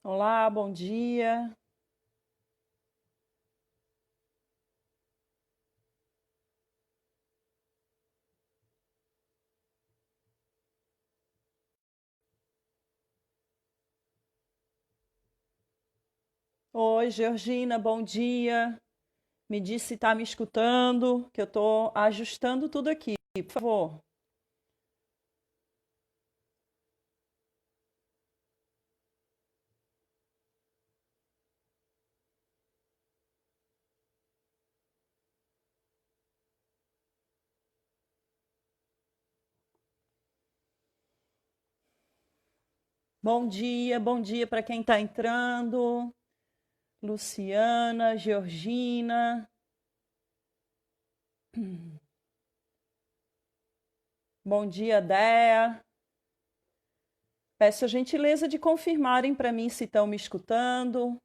Olá, bom dia. Oi, Georgina, bom dia. Me diz se está me escutando, que eu estou ajustando tudo aqui, por favor. Bom dia para quem está entrando. Luciana, Georgina. Bom dia, Dea. Peço a gentileza de confirmarem para mim se estão me escutando.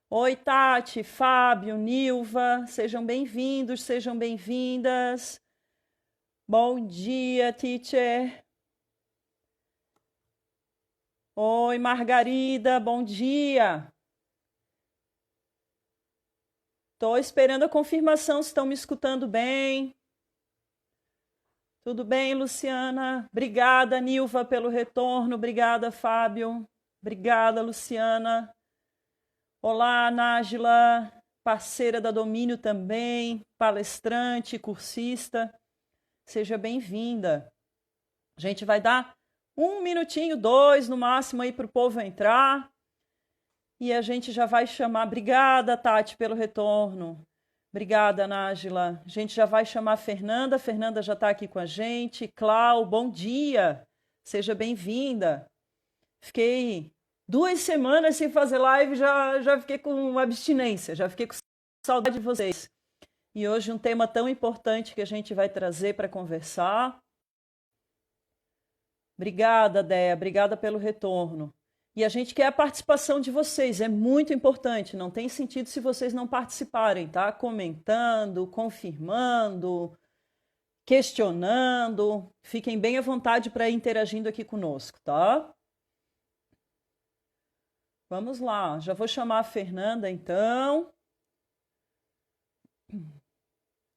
Oi, Tati, Fábio, Nilva, sejam bem-vindos, sejam bem-vindas. Bom dia, teacher. Oi, Margarida, bom dia. Estou esperando a confirmação se estão me escutando bem. Tudo bem, Luciana? Obrigada, Nilva, pelo retorno. Obrigada, Fábio. Obrigada, Luciana. Olá, Nájila, parceira da Domínio também, palestrante, cursista. Seja bem-vinda. A gente vai dar um minutinho, dois no máximo aí para o povo entrar. E a gente já vai chamar. Obrigada, Tati, pelo retorno. Obrigada, Nájila. A gente já vai chamar a Fernanda. A Fernanda já está aqui com a gente. Clau, bom dia. Seja bem-vinda. Fiquei 2 semanas sem fazer live, já fiquei com abstinência, já fiquei com saudade de vocês. E hoje um tema tão importante que a gente vai trazer para conversar. Obrigada, Déia. Obrigada pelo retorno. E a gente quer a participação de vocês, é muito importante, não tem sentido se vocês não participarem, tá? Comentando, confirmando, questionando, fiquem bem à vontade para ir interagindo aqui conosco, tá? Vamos lá, já vou chamar a Fernanda então.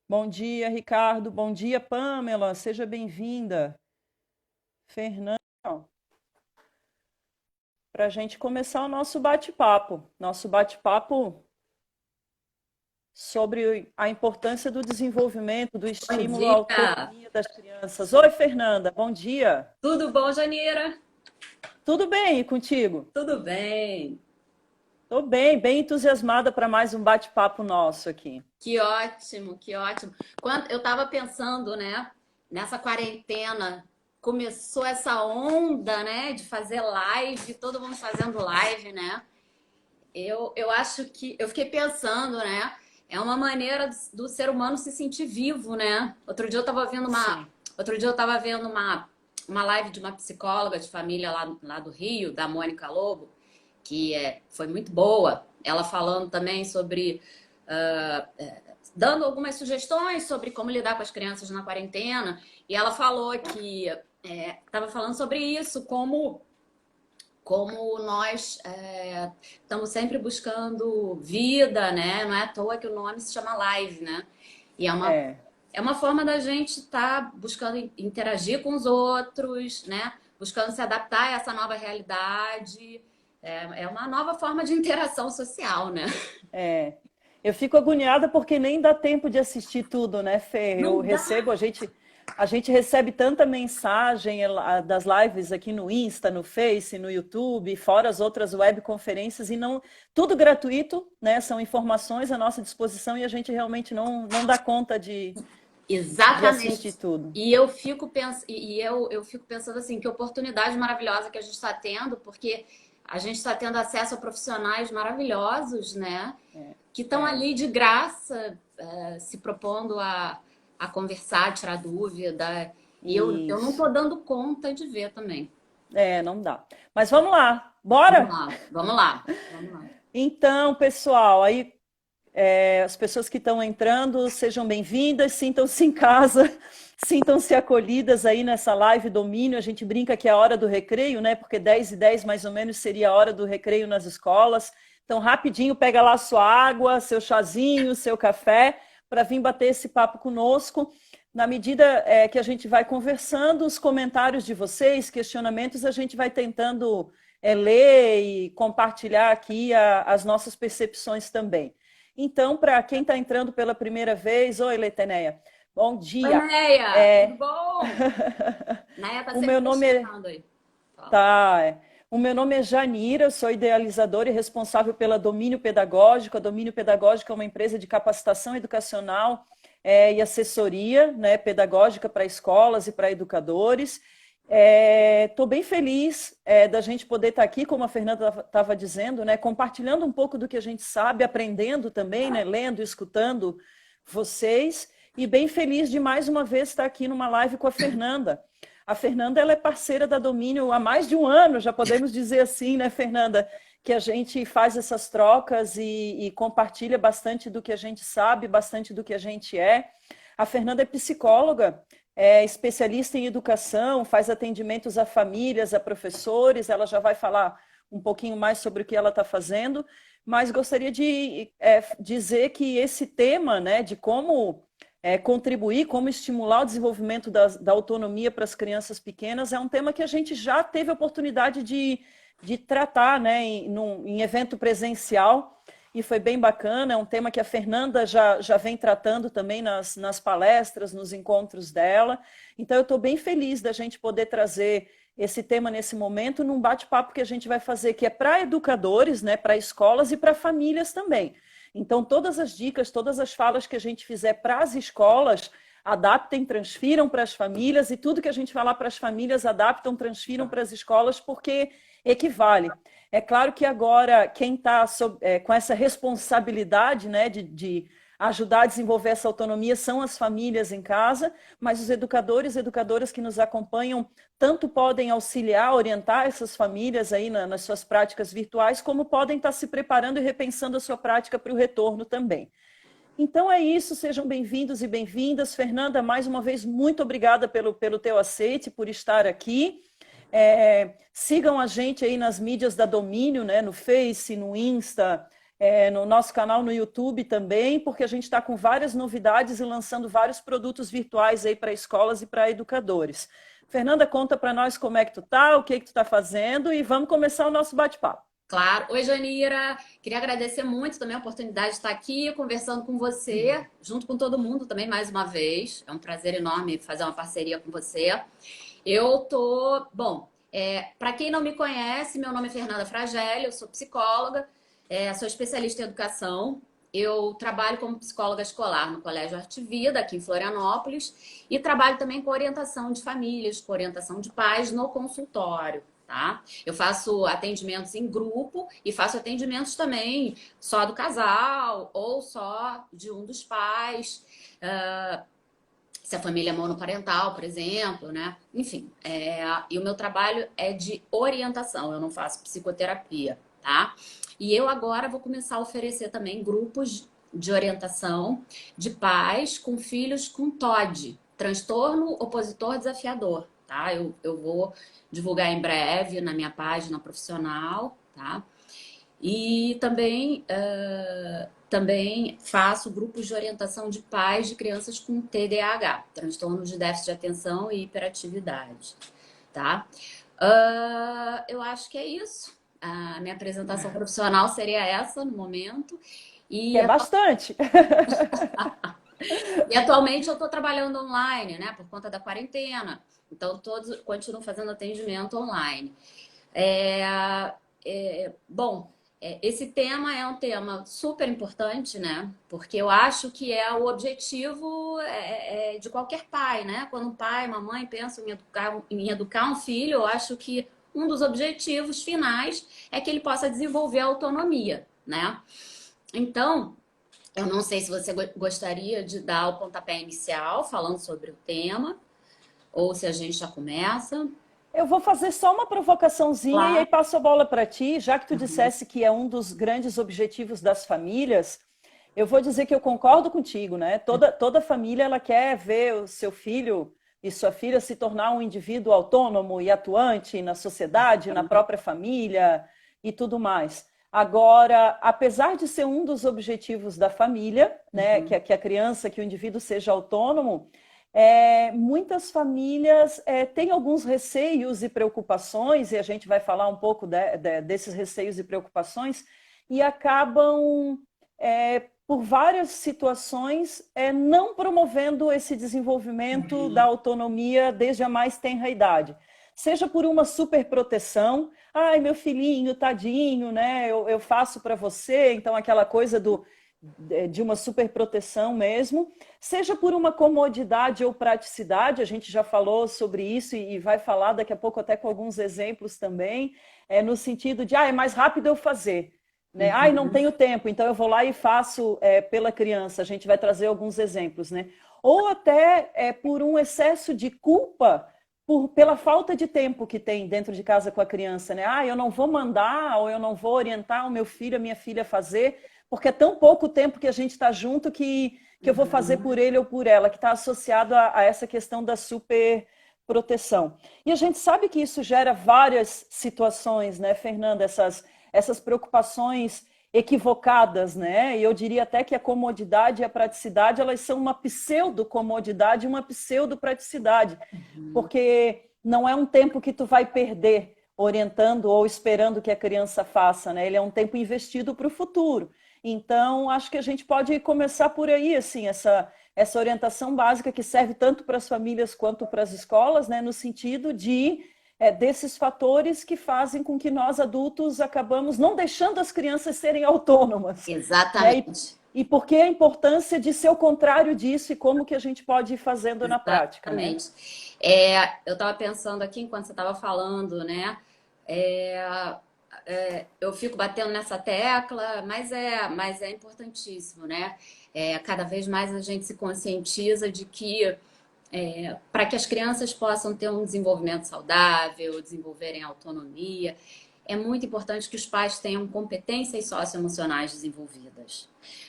Bom dia, Ricardo, bom dia, Pamela, seja bem-vinda. Fernanda, para a gente começar o nosso bate-papo. Nosso bate-papo sobre a importância do desenvolvimento, do Bom estímulo à dia! autonomia das crianças. Oi, Fernanda, bom dia. Tudo bom, Janeira? Tudo bem e contigo? Tudo bem. Estou bem, bem entusiasmada para mais um bate-papo nosso aqui. Que ótimo, que ótimo. Quando eu estava pensando, né, nessa quarentena, começou essa onda, né, de fazer live, todo mundo fazendo live, né? Eu acho que eu fiquei pensando, né? É uma maneira do ser humano se sentir vivo, né? Sim. Outro dia eu estava vendo uma live de uma psicóloga de família lá do Rio, da Mônica Lobo, foi muito boa. Ela falando também sobre, ah, dando algumas sugestões sobre como lidar com as crianças na quarentena. E ela falou que estava falando sobre isso, como nós estamos sempre buscando vida, né? Não é à toa que o nome se chama live, né? E É. é uma forma da gente estar buscando interagir com os outros, né? Buscando se adaptar a essa nova realidade. É uma nova forma de interação social, né? É, eu fico agoniada porque nem dá tempo de assistir tudo, né, Fê? Eu Não recebo, dá. a gente recebe tanta mensagem das lives aqui no Insta, no Face, no YouTube, fora as outras webconferências, e não, tudo gratuito, né? São informações à nossa disposição e a gente realmente não dá conta de assistir Exatamente. tudo. E eu fico pensando assim, que oportunidade maravilhosa que a gente está tendo, porque a gente está tendo acesso a profissionais maravilhosos, né? Que estão É, ali de graça, se propondo a conversar, tirar dúvida. E eu não isso. tô dando conta de ver também. É, não dá. Mas vamos lá, Vamos bora? lá, vamos lá, vamos lá. Então, pessoal, aí. As pessoas que estão entrando, sejam bem-vindas, sintam-se em casa, sintam-se acolhidas aí nessa live Domínio. A gente brinca que é a hora do recreio, né? Porque 10h10 mais ou menos seria a hora do recreio nas escolas. Então, rapidinho, pega lá sua água, seu chazinho, seu café, para vir bater esse papo conosco. Na medida que a gente vai conversando, os comentários de vocês, questionamentos, a gente vai tentando ler e compartilhar aqui as nossas percepções também. Então, para quem está entrando pela primeira vez, oi, Leteneia, bom dia. Oi, Neia, tudo bom? Neia tá O sempre meu nome questionando aí. Tá. O meu nome é Janira, eu sou idealizadora e responsável pela Domínio Pedagógico. A Domínio Pedagógico é uma empresa de capacitação educacional e assessoria, né, pedagógica para escolas e para educadores. Estou bem feliz da gente poder estar aqui, como a Fernanda estava dizendo, né, compartilhando um pouco do que a gente sabe, aprendendo também, né, lendo, escutando vocês, e bem feliz de mais uma vez estar aqui numa live com a Fernanda. A Fernanda, ela é parceira da Domínio há mais de um ano, já podemos dizer assim, né, Fernanda? Que a gente faz essas trocas e compartilha bastante do que a gente sabe, bastante do que a gente é. A Fernanda é psicóloga, é especialista em educação, faz atendimentos a famílias, a professores, ela já vai falar um pouquinho mais sobre o que ela está fazendo, mas gostaria de dizer que esse tema, né, de como contribuir, como estimular o desenvolvimento da autonomia para as crianças pequenas, é um tema que a gente já teve a oportunidade de tratar, né, em evento presencial, e foi bem bacana. É um tema que a Fernanda já vem tratando também nas palestras, nos encontros dela. Então, eu estou bem feliz da gente poder trazer esse tema nesse momento, num bate-papo que a gente vai fazer, que é para educadores, né, para escolas e para famílias também. Então, todas as dicas, todas as falas que a gente fizer para as escolas, adaptem, transfiram para as famílias, e tudo que a gente falar para as famílias, adaptam, transfiram para as escolas, porque equivale. É claro que agora quem está com essa responsabilidade, né, de ajudar a desenvolver essa autonomia são as famílias em casa, mas os educadores e educadoras que nos acompanham tanto podem auxiliar, orientar essas famílias aí nas suas práticas virtuais, como podem estar se preparando e repensando a sua prática para o retorno também. Então é isso, sejam bem-vindos e bem-vindas. Fernanda, mais uma vez, muito obrigada pelo teu aceite, por estar aqui. Sigam a gente aí nas mídias da Domínio, né, no Face, no Insta, no nosso canal no YouTube também, porque a gente está com várias novidades e lançando vários produtos virtuais aí para escolas e para educadores. Fernanda, conta para nós como é que tu tá, o que tu está fazendo, e vamos começar o nosso bate-papo. Claro. Oi, Janira. Queria agradecer muito também a oportunidade de estar aqui conversando com você, junto com todo mundo também, mais uma vez. É um prazer enorme fazer uma parceria com você. Bom, para quem não me conhece, meu nome é Fernanda Fragelli, eu sou psicóloga, sou especialista em educação. Eu trabalho como psicóloga escolar no Colégio Arte Vida, aqui em Florianópolis, e trabalho também com orientação de famílias, com orientação de pais no consultório. Tá? Eu faço atendimentos em grupo e faço atendimentos também só do casal ou só de um dos pais, se a família é monoparental, por exemplo, né? Enfim, e o meu trabalho é de orientação, eu não faço psicoterapia, tá? E eu agora vou começar a oferecer também grupos de orientação de pais com filhos com TOD, transtorno opositor desafiador, tá? Eu vou divulgar em breve na minha página profissional, tá? E também faço grupos de orientação de pais de crianças com TDAH, transtorno de déficit de atenção e hiperatividade, tá? Eu acho que é isso. A minha apresentação profissional seria essa no momento. E é bastante. E atualmente eu estou trabalhando online, né? Por conta da quarentena. Então, todos continuam fazendo atendimento online. Bom, esse tema é um tema super importante, né? Porque eu acho que é o objetivo de qualquer pai, né? Quando um pai, uma mãe pensam em educar um filho, eu acho que um dos objetivos finais é que ele possa desenvolver a autonomia, né? Então, eu não sei se você gostaria de dar o pontapé inicial falando sobre o tema, ou se a gente já começa. Eu vou fazer só uma provocaçãozinha, claro, e aí passo a bola para ti, já que tu dissesse que é um dos grandes objetivos das famílias. Eu vou dizer que eu concordo contigo, né? Toda família ela quer ver o seu filho e sua filha se tornar um indivíduo autônomo e atuante na sociedade, na própria família e tudo mais. Agora, apesar de ser um dos objetivos da família, né, que a criança, que o indivíduo seja autônomo, muitas famílias têm alguns receios e preocupações, e a gente vai falar um pouco desses receios e preocupações, e acabam por várias situações, não promovendo esse desenvolvimento da autonomia desde a mais tenra idade. Seja por uma superproteção, ai, meu filhinho, tadinho, né? Eu faço para você, então aquela coisa de uma superproteção mesmo, seja por uma comodidade ou praticidade, a gente já falou sobre isso e vai falar daqui a pouco até com alguns exemplos também, no sentido de, é mais rápido eu fazer. Né? Ai, não tenho tempo, então eu vou lá e faço pela criança. A gente vai trazer alguns exemplos, né? Ou até por um excesso de culpa pela falta de tempo que tem dentro de casa com a criança, né? Ah, eu não vou mandar ou eu não vou orientar o meu filho, a minha filha a fazer, porque é tão pouco tempo que a gente está junto que eu vou fazer por ele ou por ela, que está associado a essa questão da super proteção. E a gente sabe que isso gera várias situações, né, Fernanda? Essas preocupações equivocadas, né? E eu diria até que a comodidade e a praticidade, elas são uma pseudo-comodidade e uma pseudo-praticidade, porque não é um tempo que tu vai perder orientando ou esperando que a criança faça, né? Ele é um tempo investido para o futuro. Então, acho que a gente pode começar por aí, assim, essa orientação básica que serve tanto para as famílias quanto para as escolas, né? No sentido de desses fatores que fazem com que nós adultos acabamos não deixando as crianças serem autônomas. Exatamente. Né? E por que a importância de ser o contrário disso e como que a gente pode ir fazendo na prática. Exatamente. Né? Eu estava pensando aqui enquanto você estava falando, né? Eu fico batendo nessa tecla, mas é importantíssimo, né? Cada vez mais a gente se conscientiza de que para que as crianças possam ter um desenvolvimento saudável, desenvolverem autonomia, é muito importante que os pais tenham competências socioemocionais desenvolvidas.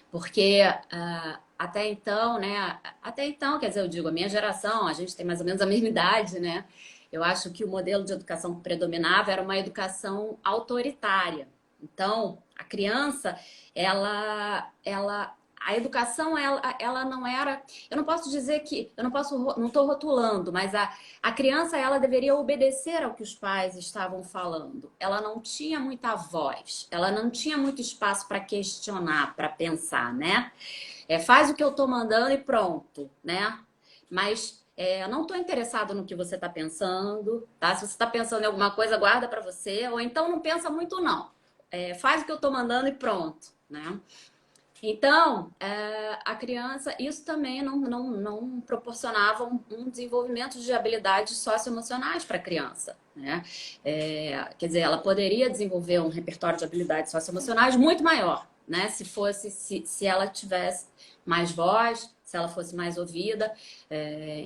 Porque até então, né? Até então, quer dizer, eu digo, a minha geração, a gente tem mais ou menos a mesma idade, né? Eu acho que o modelo de educação que predominava era uma educação autoritária. Então, a criança, a educação, ela não era... Eu não posso dizer que... não estou rotulando, mas a criança, ela deveria obedecer ao que os pais estavam falando. Ela não tinha muita voz, ela não tinha muito espaço para questionar, para pensar, né? Faz o que eu estou mandando e pronto, né? Mas eu não estou interessado no que você está pensando, tá? Se você está pensando em alguma coisa, guarda para você, ou então não pensa muito, não. Faz o que eu estou mandando e pronto, né? Então, a criança, isso também não proporcionava um desenvolvimento de habilidades socioemocionais para a criança, né? Quer dizer, ela poderia desenvolver um repertório de habilidades socioemocionais muito maior, né? Se ela tivesse mais voz, se ela fosse mais ouvida,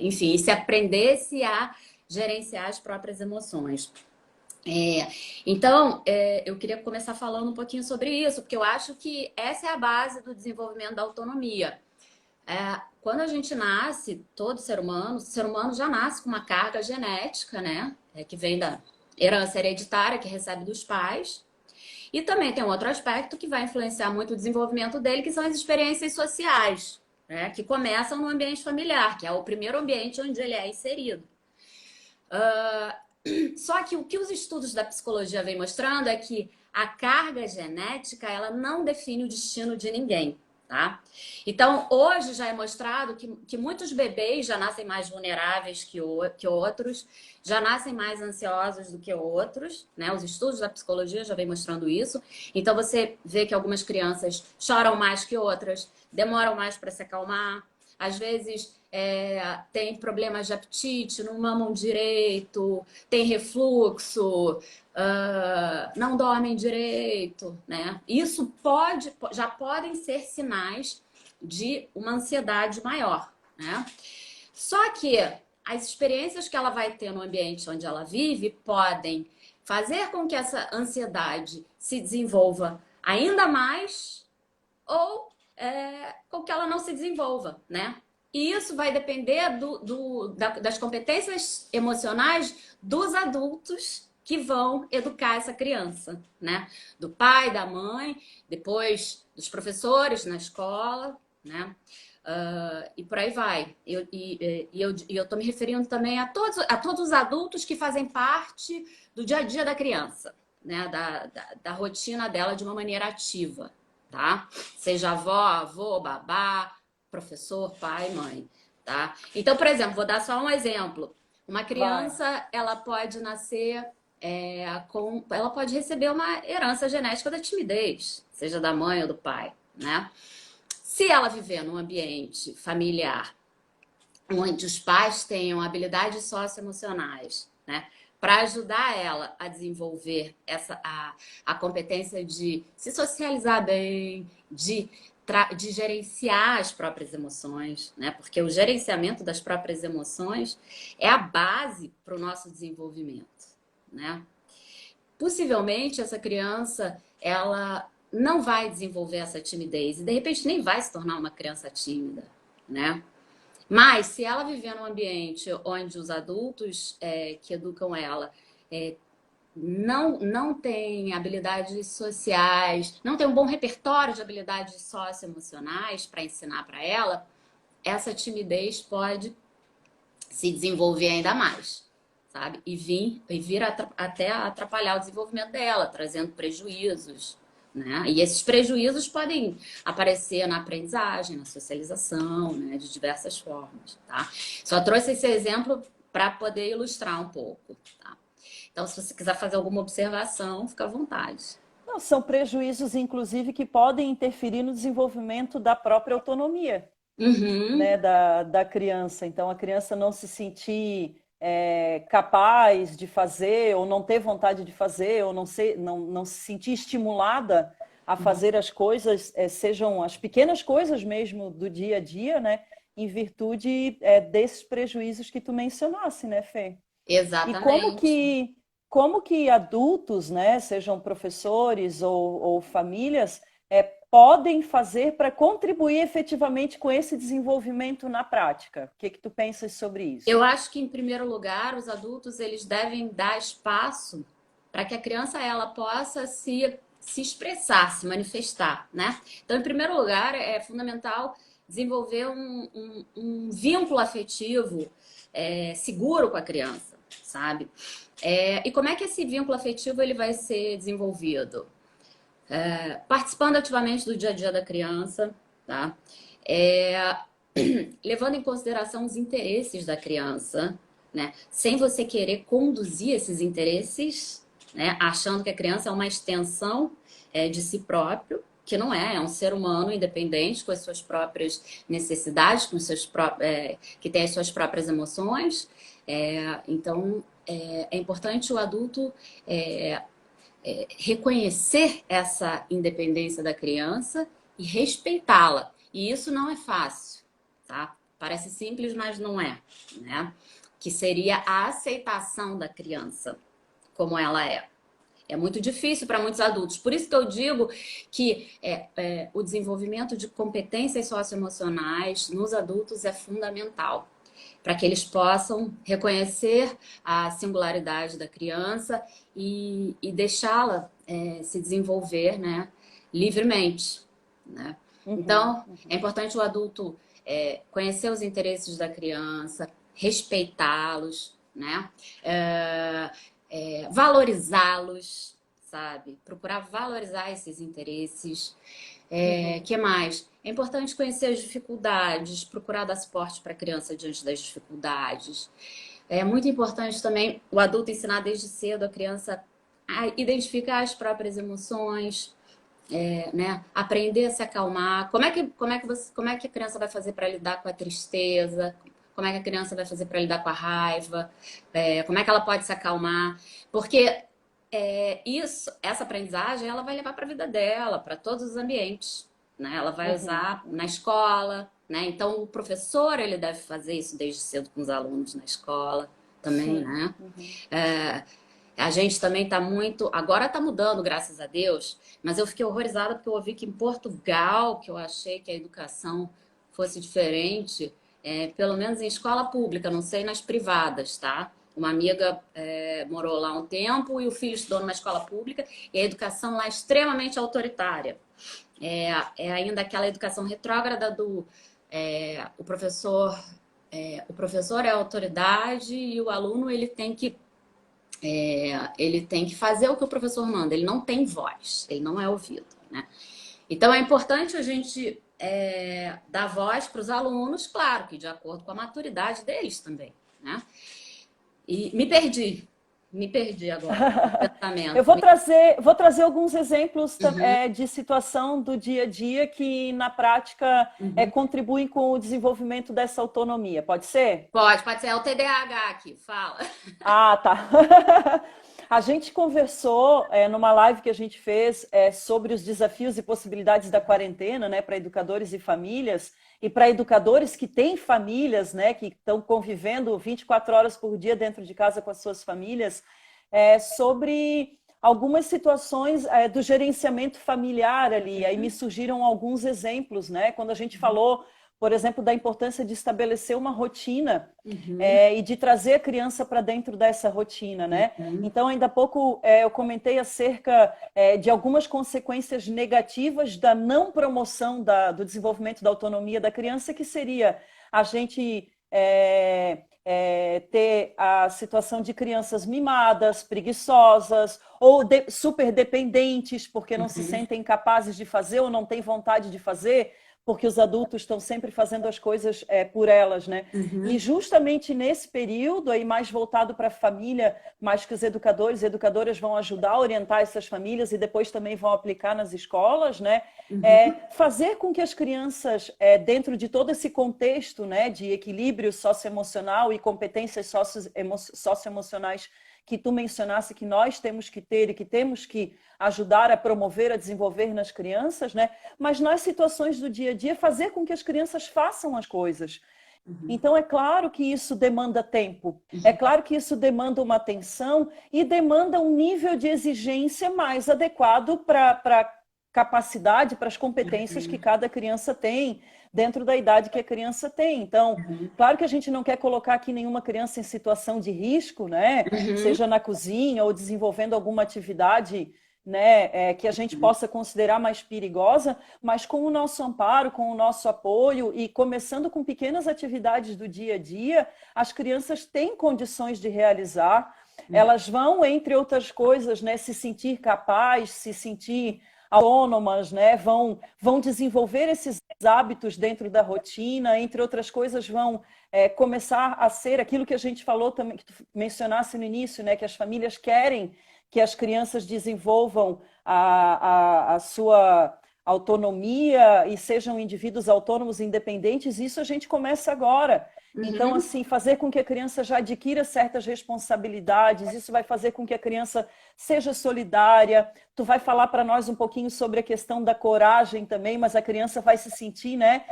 enfim, se aprendesse a gerenciar as próprias emoções. Então, eu queria começar falando um pouquinho sobre isso, porque eu acho que essa é a base do desenvolvimento da autonomia. Quando a gente nasce, todo ser humano já nasce com uma carga genética, né? Que vem da herança hereditária que recebe dos pais. E também tem um outro aspecto que vai influenciar muito o desenvolvimento dele, que são as experiências sociais, né? Que começam no ambiente familiar, que é o primeiro ambiente onde ele é inserido. Só que o que os estudos da psicologia vêm mostrando é que a carga genética, ela não define o destino de ninguém, tá? Então, hoje já é mostrado que muitos bebês já nascem mais vulneráveis que outros, já nascem mais ansiosos do que outros, né? Os estudos da psicologia já vêm mostrando isso. Então, você vê que algumas crianças choram mais que outras, demoram mais para se acalmar, às vezes tem problemas de apetite, não mamam direito, tem refluxo, não dormem direito, né? Isso já podem ser sinais de uma ansiedade maior, né? Só que as experiências que ela vai ter no ambiente onde ela vive podem fazer com que essa ansiedade se desenvolva ainda mais ou com que ela não se desenvolva, né? E isso vai depender das competências emocionais dos adultos que vão educar essa criança, né? Do pai, da mãe, depois dos professores na escola, né? E por aí vai. Eu tô me referindo também a todos os adultos que fazem parte do dia a dia da criança, né? Da rotina dela de uma maneira ativa, tá? Seja avó, avô, babá, professor, pai, mãe, tá? Então, por exemplo, vou dar só um exemplo. Uma Vai. criança, ela pode nascer ela pode receber uma herança genética da timidez, seja da mãe ou do pai, né? Se ela viver num ambiente familiar onde os pais tenham habilidades socioemocionais, né, para ajudar ela a desenvolver a competência de se socializar bem, de gerenciar as próprias emoções, né? Porque o gerenciamento das próprias emoções é a base para o nosso desenvolvimento, né? Possivelmente essa criança, ela não vai desenvolver essa timidez e de repente nem vai se tornar uma criança tímida, né? Mas se ela viver num ambiente onde os adultos que educam ela não têm habilidades sociais, não tem um bom repertório de habilidades socioemocionais para ensinar para ela, essa timidez pode se desenvolver ainda mais, sabe? E vir até atrapalhar o desenvolvimento dela, trazendo prejuízos, né? E esses prejuízos podem aparecer na aprendizagem, na socialização, né? De diversas formas, tá? Só trouxe esse exemplo para poder ilustrar um pouco, tá? Então, se você quiser fazer alguma observação, fica à vontade. Não, são prejuízos, inclusive, que podem interferir no desenvolvimento da própria autonomia, né, Uhum. da criança. Então, a criança não se sentir capaz de fazer, ou não ter vontade de fazer, ou não se sentir estimulada a fazer as coisas, sejam as pequenas coisas mesmo do dia a dia, né, em virtude desses prejuízos que tu mencionasse, né, Fê? E Exatamente. como que adultos, né, sejam professores ou famílias, podem fazer para contribuir efetivamente com esse desenvolvimento na prática? O que que tu pensas sobre Eu isso? acho que, em primeiro lugar, os adultos eles devem dar espaço para que a criança ela possa se expressar, se manifestar, né? Então, em primeiro lugar, é fundamental desenvolver um vínculo afetivo seguro com a criança, sabe? E como é que esse vínculo afetivo ele vai ser desenvolvido? Participando ativamente do dia a dia da criança, tá? É, levando em consideração os interesses da criança, né? Sem você querer conduzir esses interesses, né? Achando que a criança é uma extensão de si próprio, que não é um ser humano independente, com as suas próprias necessidades, que tem as suas próprias emoções. Então, é importante o adulto reconhecer essa independência da criança e respeitá-la. E isso não é fácil, tá? Parece simples, mas não é, né? Que seria a aceitação da criança como ela é. É muito difícil para muitos adultos. Por isso que eu digo que o desenvolvimento de competências socioemocionais nos adultos é fundamental para que eles possam reconhecer a singularidade da criança e deixá-la se desenvolver, né, livremente, né? Uhum, Então, é uhum. importante o adulto conhecer os interesses da criança, respeitá-los, né? Valorizá-los, sabe? Procurar valorizar esses interesses. Que mais? É importante conhecer as dificuldades, procurar dar suporte para a criança diante das dificuldades. É muito importante também o adulto ensinar desde cedo a criança a identificar as próprias emoções, né? Aprender a se acalmar. Como é que a criança vai fazer para lidar com a tristeza? Como é que a criança vai fazer para lidar com a raiva? Como é que ela pode se acalmar? Porque essa aprendizagem, ela vai levar para a vida dela, para todos os ambientes, né? Ela vai Uhum, usar na uhum. escola, né? Então o professor ele deve fazer isso desde cedo com os alunos na escola também, Sim. né? Uhum. A gente também está muito. Agora está mudando, graças a Deus, mas eu fiquei horrorizada porque eu ouvi que em Portugal, que eu achei que a educação fosse diferente, pelo menos em escola pública, não sei nas privadas, tá? Uma amiga morou lá um tempo e o filho estudou numa escola pública e a educação lá é extremamente autoritária. É ainda aquela educação retrógrada do o professor. O professor é a autoridade e o aluno ele tem que fazer o que o professor manda, ele não tem voz, ele não é ouvido, né? Então é importante a gente dar voz para os alunos, claro que de acordo com a maturidade deles também, né? E me perdi agora no Eu pensamento. vou trazer alguns exemplos de situação do dia a dia que, na prática, Uhum. contribuem com o desenvolvimento dessa autonomia. Pode ser? Pode ser, é o TDAH aqui, fala. Ah, tá. A gente conversou numa live que a gente fez sobre os desafios e possibilidades da quarentena, né, para educadores e famílias, e para educadores que têm famílias, né, que estão convivendo 24 horas por dia dentro de casa com as suas famílias, sobre algumas situações do gerenciamento familiar ali. Aí me surgiram alguns exemplos, né, quando a gente falou, por exemplo, da importância de estabelecer uma rotina e de trazer a criança para dentro dessa rotina, né? Então, ainda há pouco eu comentei acerca de algumas consequências negativas da não promoção do desenvolvimento da autonomia da criança, que seria a gente ter a situação de crianças mimadas, preguiçosas ou super dependentes porque não se sentem capazes de fazer ou não têm vontade de fazer, porque os adultos estão sempre fazendo as coisas por elas, né? E justamente nesse período, aí mais voltado para a família, mais que os educadores e educadoras vão ajudar a orientar essas famílias e depois também vão aplicar nas escolas, né? Fazer com que as crianças, dentro de todo esse contexto, né, de equilíbrio socioemocional e competências socioemocionais que tu mencionasse que nós temos que ter e que temos que ajudar a promover, a desenvolver nas crianças, né? Mas nas situações do dia a dia, fazer com que as crianças façam as coisas. Então, é claro que isso demanda tempo, é claro que isso demanda uma atenção e demanda um nível de exigência mais adequado para a capacidade, para as competências que cada criança tem, dentro da idade que a criança tem. Então, claro que a gente não quer colocar aqui nenhuma criança em situação de risco, né? Seja na cozinha ou desenvolvendo alguma atividade, né, que a gente possa considerar mais perigosa, mas com o nosso amparo, com o nosso apoio e começando com pequenas atividades do dia a dia, as crianças têm condições de realizar, elas vão, entre outras coisas, né, se sentir capazes, se sentir autônomas, né, vão desenvolver esses hábitos dentro da rotina, entre outras coisas, vão começar a ser aquilo que a gente falou também, que tu mencionasse no início, né, que as famílias querem que as crianças desenvolvam a sua autonomia e sejam indivíduos autônomos e independentes, isso a gente começa agora. Então, assim, fazer com que a criança já adquira certas responsabilidades, isso vai fazer com que a criança seja solidária. Tu vai falar para nós um pouquinho sobre a questão da coragem também, mas a criança vai se sentir, né,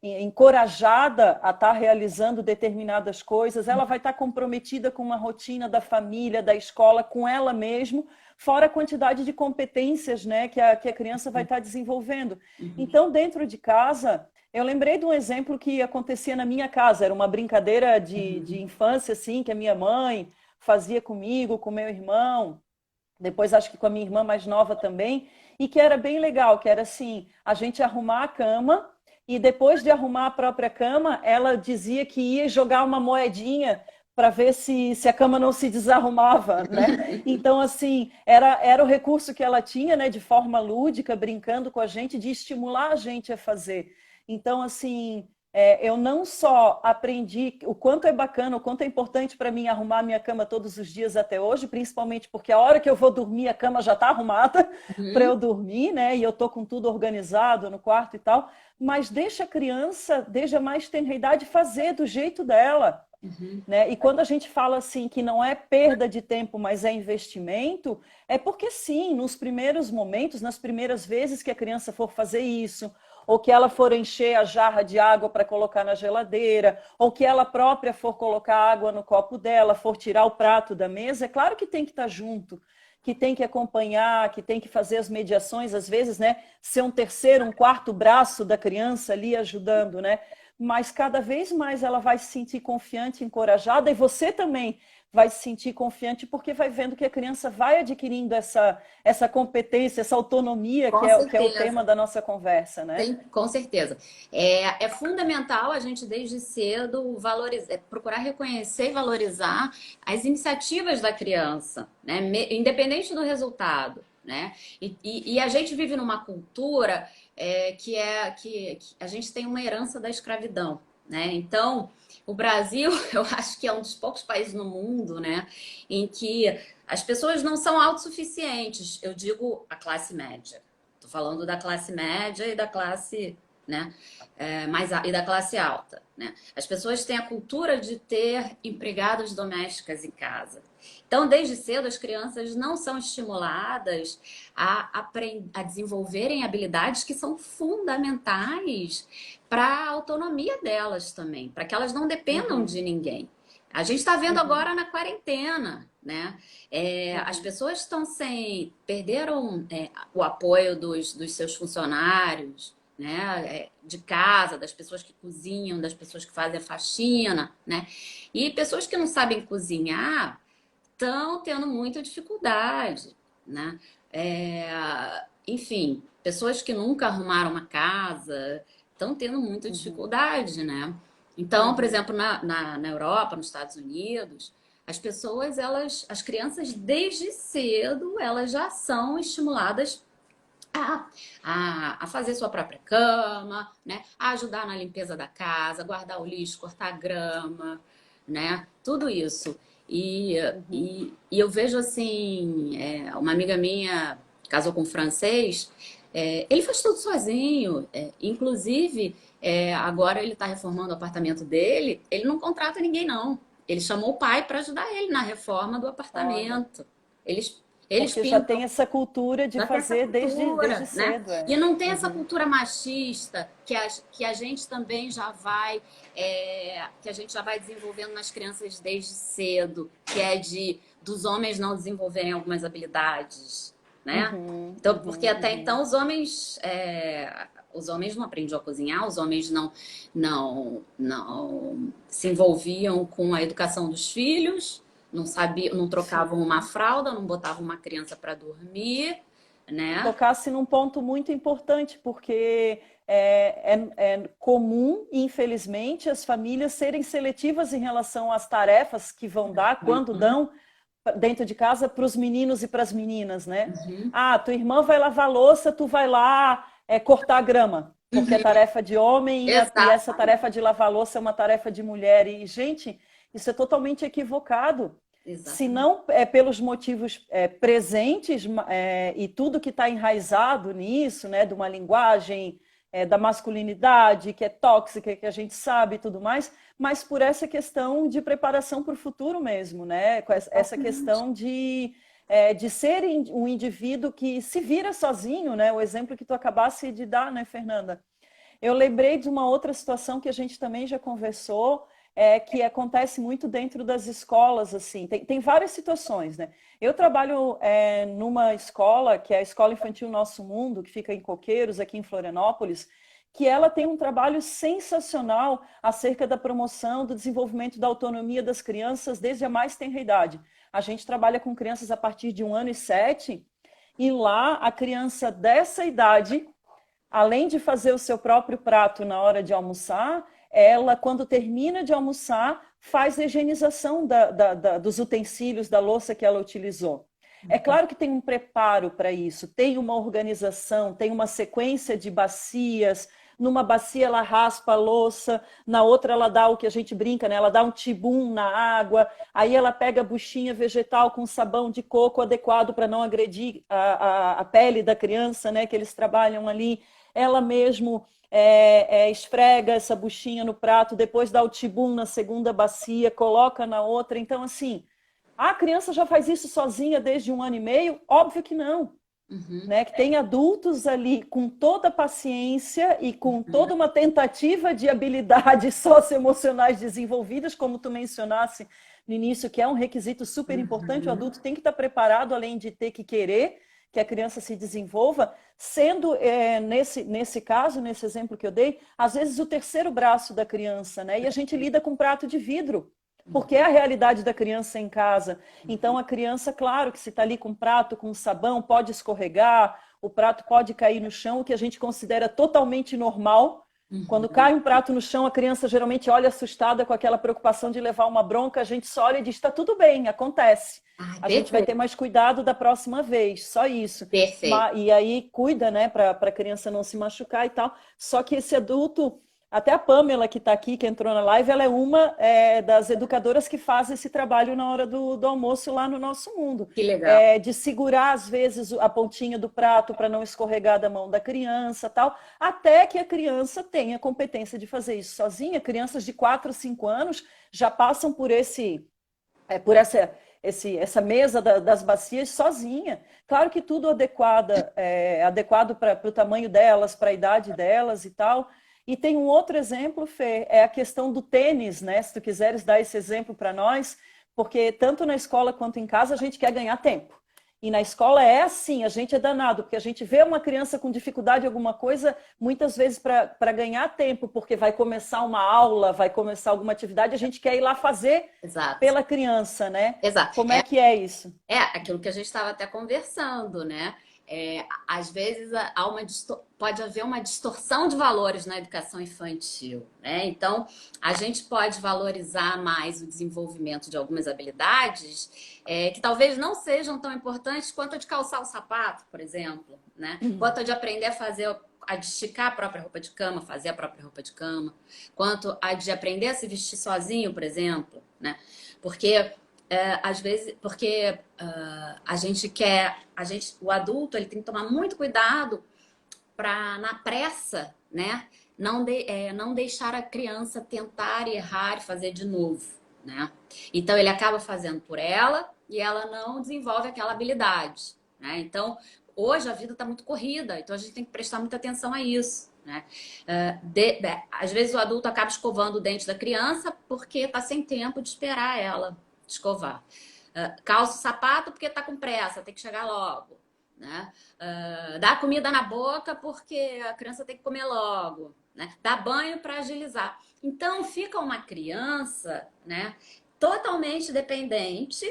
encorajada a estar realizando determinadas coisas, ela vai estar comprometida com uma rotina da família, da escola, com ela mesma, fora a quantidade de competências, né, que a criança vai estar desenvolvendo. Então, dentro de casa, eu lembrei de um exemplo que acontecia na minha casa, era uma brincadeira de infância, assim, que a minha mãe fazia comigo, com meu irmão, depois acho que com a minha irmã mais nova também, e que era bem legal, que era assim, a gente arrumar a cama, e depois de arrumar a própria cama, ela dizia que ia jogar uma moedinha para ver se a cama não se desarrumava, né? Então, assim, era o recurso que ela tinha, né, de forma lúdica, brincando com a gente, de estimular a gente a fazer. Então, assim, eu não só aprendi o quanto é bacana, o quanto é importante para mim arrumar minha cama todos os dias até hoje, principalmente porque a hora que eu vou dormir, a cama já está arrumada para eu dormir, né? E eu estou com tudo organizado no quarto e tal, mas deixa a criança, desde a mais tenra idade, fazer do jeito dela. Né? E quando a gente fala assim que não é perda de tempo, mas é investimento, é porque sim, nos primeiros momentos, nas primeiras vezes que a criança for fazer isso, ou que ela for encher a jarra de água para colocar na geladeira, ou que ela própria for colocar água no copo dela, for tirar o prato da mesa, é claro que tem que estar junto, que tem que acompanhar, que tem que fazer as mediações, às vezes, né, ser um terceiro, um quarto braço da criança ali ajudando, né? Mas cada vez mais ela vai se sentir confiante, encorajada, e você também vai se sentir confiante porque vai vendo que a criança vai adquirindo essa competência, essa autonomia Com que é o certeza. tema da nossa conversa, né? Com certeza. É fundamental a gente, desde cedo, valorizar, procurar reconhecer e valorizar as iniciativas da criança, né? Independente do resultado. Né? E a gente vive numa cultura que a gente tem uma herança da escravidão. Né? Então, o Brasil, eu acho que é um dos poucos países no mundo, né, em que as pessoas não são autossuficientes. Eu digo a classe média. Estou falando da classe média e da classe, né, e da classe alta. Né? As pessoas têm a cultura de ter empregadas domésticas em casa. Então, desde cedo, as crianças não são estimuladas a desenvolverem habilidades que são fundamentais para a autonomia delas também, para que elas não dependam de ninguém. A gente está vendo agora na quarentena, né? As pessoas perderam o apoio dos seus funcionários, né? De casa, das pessoas que cozinham, das pessoas que fazem a faxina, né? E pessoas que não sabem cozinhar estão tendo muita dificuldade, né? Enfim, pessoas que nunca arrumaram uma casa estão tendo muita dificuldade, né? Então, por exemplo, na Europa, nos Estados Unidos, as pessoas, as crianças, desde cedo, elas já são estimuladas a fazer sua própria cama, né? A ajudar na limpeza da casa, guardar o lixo, cortar grama, né? Tudo isso. E eu vejo assim, uma amiga minha casou com um francês, ele faz tudo sozinho, inclusive agora ele está reformando o apartamento dele, ele não contrata ninguém não, ele chamou o pai para ajudar ele na reforma do apartamento. Eles Porque já pintam. tem essa cultura de Já tem essa fazer cultura, desde né? cedo. E não tem essa cultura machista que a gente também já vai que a gente já vai desenvolvendo nas crianças desde cedo, que é dos homens não desenvolverem algumas habilidades, né? Então, porque até então os homens não aprendiam a cozinhar, os homens não se envolviam com a educação dos filhos, não sabiam, não trocavam uma fralda, não botavam uma criança para dormir, né? Tocasse num ponto muito importante, porque é comum, infelizmente, as famílias serem seletivas em relação às tarefas que vão dar, quando dão dentro de casa, para os meninos e para as meninas, né? Ah, tua irmã vai lavar louça, tu vai lá cortar grama, porque é tarefa de homem e essa tarefa de lavar louça é uma tarefa de mulher. E, gente, isso é totalmente equivocado. Exatamente. Se não pelos motivos presentes e tudo que está enraizado nisso, né, de uma linguagem da masculinidade que é tóxica, que a gente sabe e tudo mais, mas por essa questão de preparação para o futuro mesmo, né, com essa questão de ser um indivíduo que se vira sozinho, né, o exemplo que tu acabasse de dar, né, Fernanda? Eu lembrei de uma outra situação que a gente também já conversou, que acontece muito dentro das escolas, assim, tem várias situações, né? Eu trabalho numa escola, que é a Escola Infantil Nosso Mundo, que fica em Coqueiros, aqui em Florianópolis, que ela tem um trabalho sensacional acerca da promoção do desenvolvimento da autonomia das crianças desde a mais tenra idade. A gente trabalha com crianças a partir de 1 ano e 7, e lá a criança dessa idade, além de fazer o seu próprio prato na hora de almoçar, ela, quando termina de almoçar, faz a higienização dos utensílios, da louça que ela utilizou. É claro que tem um preparo para isso, tem uma organização, tem uma sequência de bacias. Numa bacia ela raspa a louça, na outra ela dá o que a gente brinca, né? Ela dá um tibum na água, aí ela pega a buchinha vegetal com sabão de coco adequado para não agredir a pele da criança, né? Que eles trabalham ali. Ela mesmo esfrega essa buchinha no prato, depois dá o tibum na segunda bacia, coloca na outra. Então, assim, a criança já faz isso sozinha desde 1 ano e meio? Óbvio que não. né? Que tem adultos ali com toda a paciência e com toda uma tentativa de habilidades socioemocionais desenvolvidas, como tu mencionasse no início, que é um requisito super importante. O adulto tem que estar preparado, além de ter que querer que a criança se desenvolva, sendo, nesse caso, nesse exemplo que eu dei, às vezes o terceiro braço da criança, né? E a gente lida com prato de vidro, porque é a realidade da criança em casa. Então, a criança, claro que se está ali com prato, com sabão, pode escorregar, o prato pode cair no chão, o que a gente considera totalmente normal. Quando cai um prato no chão, a criança geralmente olha assustada com aquela preocupação de levar uma bronca, a gente só olha e diz, está tudo bem, acontece. A gente vai ter mais cuidado da próxima vez, só isso. Perfeito. E aí cuida, né, para a criança não se machucar e tal. Só que esse adulto, até a Pamela que está aqui, que entrou na live, ela é uma das educadoras que faz esse trabalho na hora do almoço lá no Nosso Mundo. Que legal. De segurar, às vezes, a pontinha do prato para não escorregar da mão da criança, tal, até que a criança tenha competência de fazer isso sozinha. Crianças de 4, 5 anos já passam por essa mesa das bacias sozinha. Claro que tudo adequado para o tamanho delas, para a idade delas e tal. E tem um outro exemplo, Fê, é a questão do tênis, né? Se tu quiseres dar esse exemplo para nós, porque tanto na escola quanto em casa a gente quer ganhar tempo. E na escola é assim, a gente é danado, porque a gente vê uma criança com dificuldade em alguma coisa, muitas vezes para ganhar tempo, porque vai começar uma aula, vai começar alguma atividade, a gente quer ir lá fazer pela criança, né? Exato. Como é que é isso? É aquilo que a gente estava até conversando, né? Às vezes pode haver uma distorção de valores na educação infantil, né? Então, a gente pode valorizar mais o desenvolvimento de algumas habilidades que talvez não sejam tão importantes quanto a de calçar o sapato, por exemplo, né? Quanto a de aprender a de esticar a própria roupa de cama, fazer a própria roupa de cama, quanto a de aprender a se vestir sozinho, por exemplo, né? Porque às vezes, porque o adulto ele tem que tomar muito cuidado para, na pressa, né, não deixar a criança tentar errar e fazer de novo, né? Então ele acaba fazendo por ela e ela não desenvolve aquela habilidade, né? Então hoje a vida está muito corrida, então a gente tem que prestar muita atenção a isso, né? Às vezes o adulto acaba escovando o dente da criança porque está sem tempo de esperar ela escovar. Calça o sapato porque tá com pressa, tem que chegar logo, né? Dá comida na boca porque a criança tem que comer logo, né? Dá banho para agilizar. Então fica uma criança, né, totalmente dependente,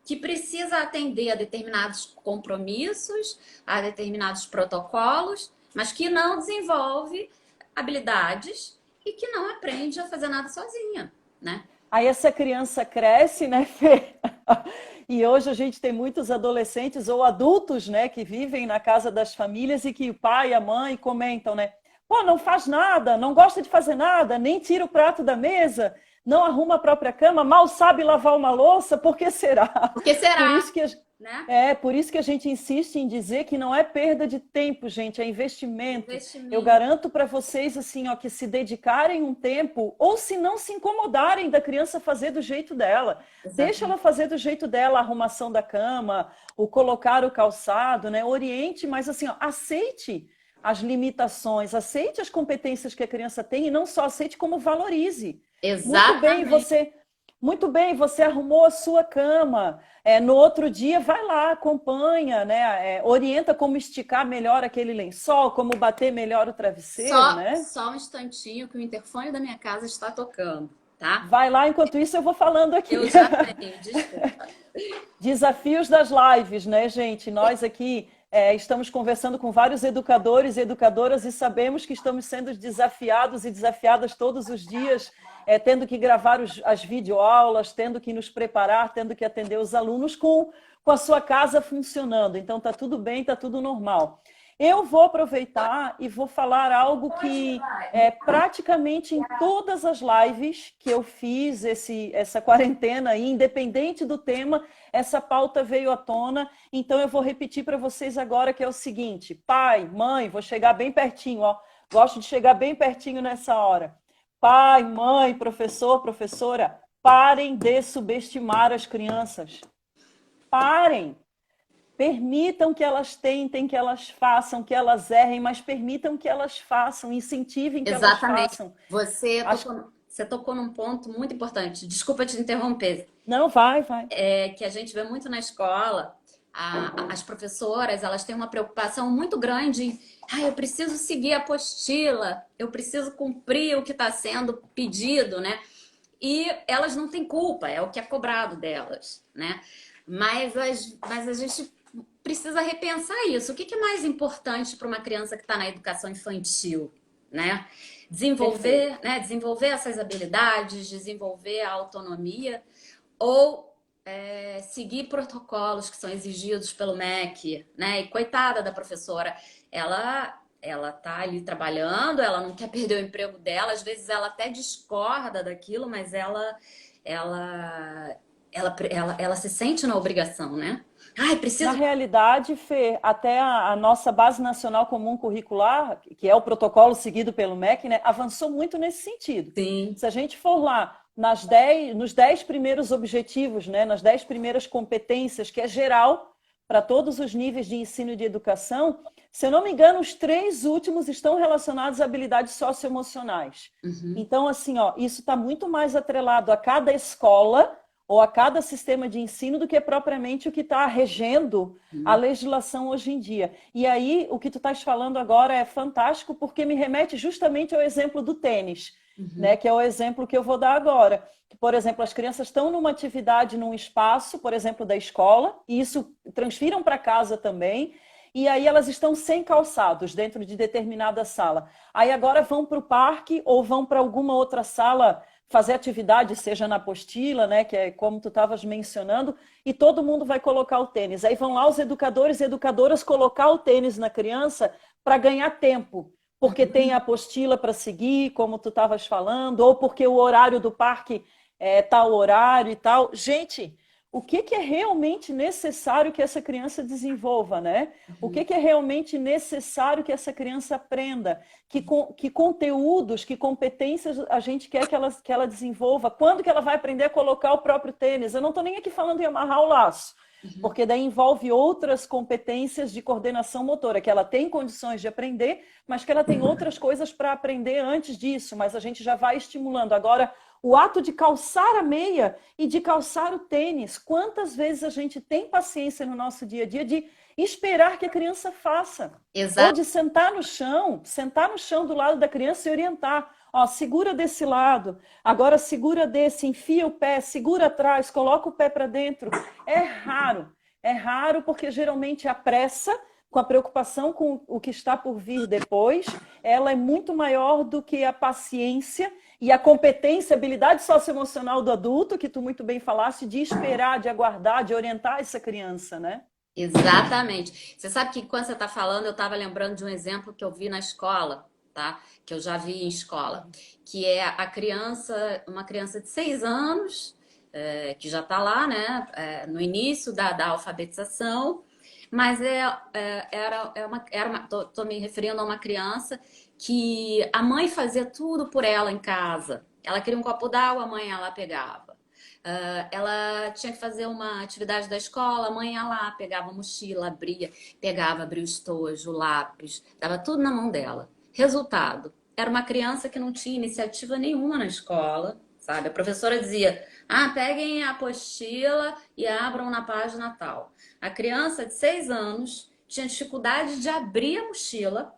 que precisa atender a determinados compromissos, a determinados protocolos, mas que não desenvolve habilidades e que não aprende a fazer nada sozinha, né? Aí essa criança cresce, né, Fê? E hoje a gente tem muitos adolescentes ou adultos, né, que vivem na casa das famílias e que o pai e a mãe comentam, né? Pô, não faz nada, não gosta de fazer nada, nem tira o prato da mesa, não arruma a própria cama, mal sabe lavar uma louça, por que será? Por que será? Por isso que né? Por isso que a gente insiste em dizer que não é perda de tempo, gente, é investimento. Eu garanto para vocês assim, ó, que se dedicarem um tempo, ou se não se incomodarem da criança fazer do jeito dela, deixa ela fazer do jeito dela a arrumação da cama, o colocar o calçado, né? Oriente, mas assim, ó, aceite as limitações, aceite as competências que a criança tem e não só aceite, como valorize. Exatamente. Muito bem, você arrumou a sua cama. No outro dia, vai lá, acompanha, né? Orienta como esticar melhor aquele lençol, como bater melhor o travesseiro, né? Só um instantinho que o interfone da minha casa está tocando, tá? Vai lá, enquanto isso eu vou falando aqui. Eu já tenho, desculpa. Desafios das lives, né, gente? Nós aqui estamos conversando com vários educadores e educadoras e sabemos que estamos sendo desafiados e desafiadas todos os dias, tendo que gravar as videoaulas, tendo que nos preparar, tendo que atender os alunos com a sua casa funcionando. Então, tá tudo bem, tá tudo normal. Eu vou aproveitar e vou falar algo que praticamente em todas as lives que eu fiz essa quarentena aí, independente do tema, essa pauta veio à tona. Então eu vou repetir para vocês agora, que é o seguinte: pai, mãe, vou chegar bem pertinho, ó. Gosto de chegar bem pertinho nessa hora. Pai, mãe, professor, professora, parem de subestimar as crianças. Parem. Permitam que elas tentem, que elas façam, que elas errem, mas permitam que elas façam, incentivem que elas Exatamente. façam. Você tocou num ponto muito importante. Desculpa te interromper. Não, vai. É que a gente vê muito na escola, as professoras, elas têm uma preocupação muito grande em, eu preciso seguir a apostila, eu preciso cumprir o que está sendo pedido, né? E elas não têm culpa, é o que é cobrado delas, né? Mas a gente precisa repensar isso. O que é mais importante para uma criança que está na educação infantil, né? Perfeito. Desenvolver essas habilidades, desenvolver a autonomia ou seguir protocolos que são exigidos pelo MEC, né? E coitada da professora, ela tá ali trabalhando, ela não quer perder o emprego dela, às vezes ela até discorda daquilo, mas ela, ela se sente na obrigação, né? Ai, Na preciso. realidade, Fê, até a nossa Base Nacional Comum Curricular, que é o protocolo seguido pelo MEC, né, avançou muito nesse sentido. Sim. Se a gente for lá nos 10 primeiros objetivos, né, nas 10 primeiras competências, que é geral para todos os níveis de ensino e de educação, se eu não me engano, os 3 últimos estão relacionados a habilidades socioemocionais. Uhum. Então, assim, ó, isso está muito mais atrelado a cada escola ou a cada sistema de ensino do que propriamente o que está regendo a legislação hoje em dia. E aí, o que tu estás falando agora é fantástico, porque me remete justamente ao exemplo do tênis, né, que é o exemplo que eu vou dar agora. Por exemplo, as crianças estão numa atividade, num espaço, por exemplo, da escola, e isso transfiram para casa também, e aí elas estão sem calçados dentro de determinada sala. Aí agora vão para o parque ou vão para alguma outra sala fazer atividade, seja na apostila, né, que é como tu estavas mencionando, e todo mundo vai colocar o tênis. Aí vão lá os educadores e educadoras colocar o tênis na criança para ganhar tempo, porque tem a apostila para seguir, como tu estavas falando, ou porque o horário do parque é tal horário e tal. Gente, o que é realmente necessário que essa criança desenvolva, né? O que é realmente necessário que essa criança aprenda? Que conteúdos, que competências a gente quer que ela desenvolva? Quando que ela vai aprender a colocar o próprio tênis? Eu não estou nem aqui falando em amarrar o laço, porque daí envolve outras competências de coordenação motora, que ela tem condições de aprender, mas que ela tem outras coisas para aprender antes disso, mas a gente já vai estimulando. Agora, o ato de calçar a meia e de calçar o tênis. Quantas vezes a gente tem paciência no nosso dia a dia de esperar que a criança faça? Ou Exato. de sentar no chão do lado da criança e orientar. Ó, segura desse lado, agora segura desse, enfia o pé, segura atrás, coloca o pé para dentro. É raro porque geralmente a pressa, com a preocupação com o que está por vir depois, ela é muito maior do que a paciência e a competência, a habilidade socioemocional do adulto, que tu muito bem falaste, de esperar, de aguardar, de orientar essa criança, né? Exatamente. Você sabe que quando você está falando, eu estava lembrando de um exemplo que eu vi na escola, tá? Que eu já vi em escola, que é uma criança de 6 anos, que já está lá, né? No início da alfabetização, mas tô me referindo a uma criança que a mãe fazia tudo por ela em casa. Ela queria um copo d'água, a mãe ia lá pegava. Ela tinha que fazer uma atividade da escola, a mãe ia lá, pegava a mochila, abria o estojo, o lápis, dava tudo na mão dela. Resultado, era uma criança que não tinha iniciativa nenhuma na escola, sabe? A professora dizia, peguem a apostila e abram na página tal. A criança de 6 anos tinha dificuldade de abrir a mochila,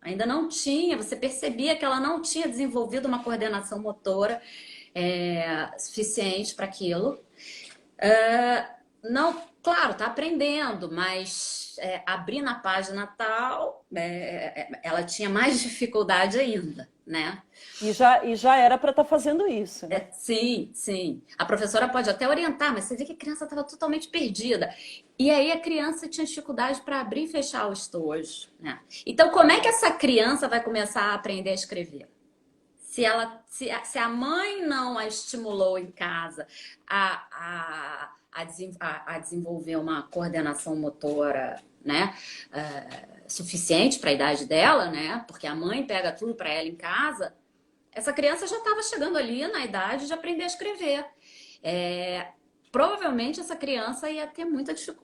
ainda não tinha, você percebia que ela não tinha desenvolvido uma coordenação motora suficiente para aquilo. Não, claro, tá aprendendo, mas abrir na página tal, ela tinha mais dificuldade ainda, né? E já era para estar fazendo isso, né? Sim, sim. A professora pode até orientar, mas você vê que a criança estava totalmente perdida. E aí a criança tinha dificuldade para abrir e fechar o estojo, né? Então, como é que essa criança vai começar a aprender a escrever? Se a mãe não a estimulou em casa a desenvolver uma coordenação motora, né, suficiente para a idade dela, né, porque a mãe pega tudo para ela em casa, essa criança já estava chegando ali na idade de aprender a escrever. provavelmente essa criança ia ter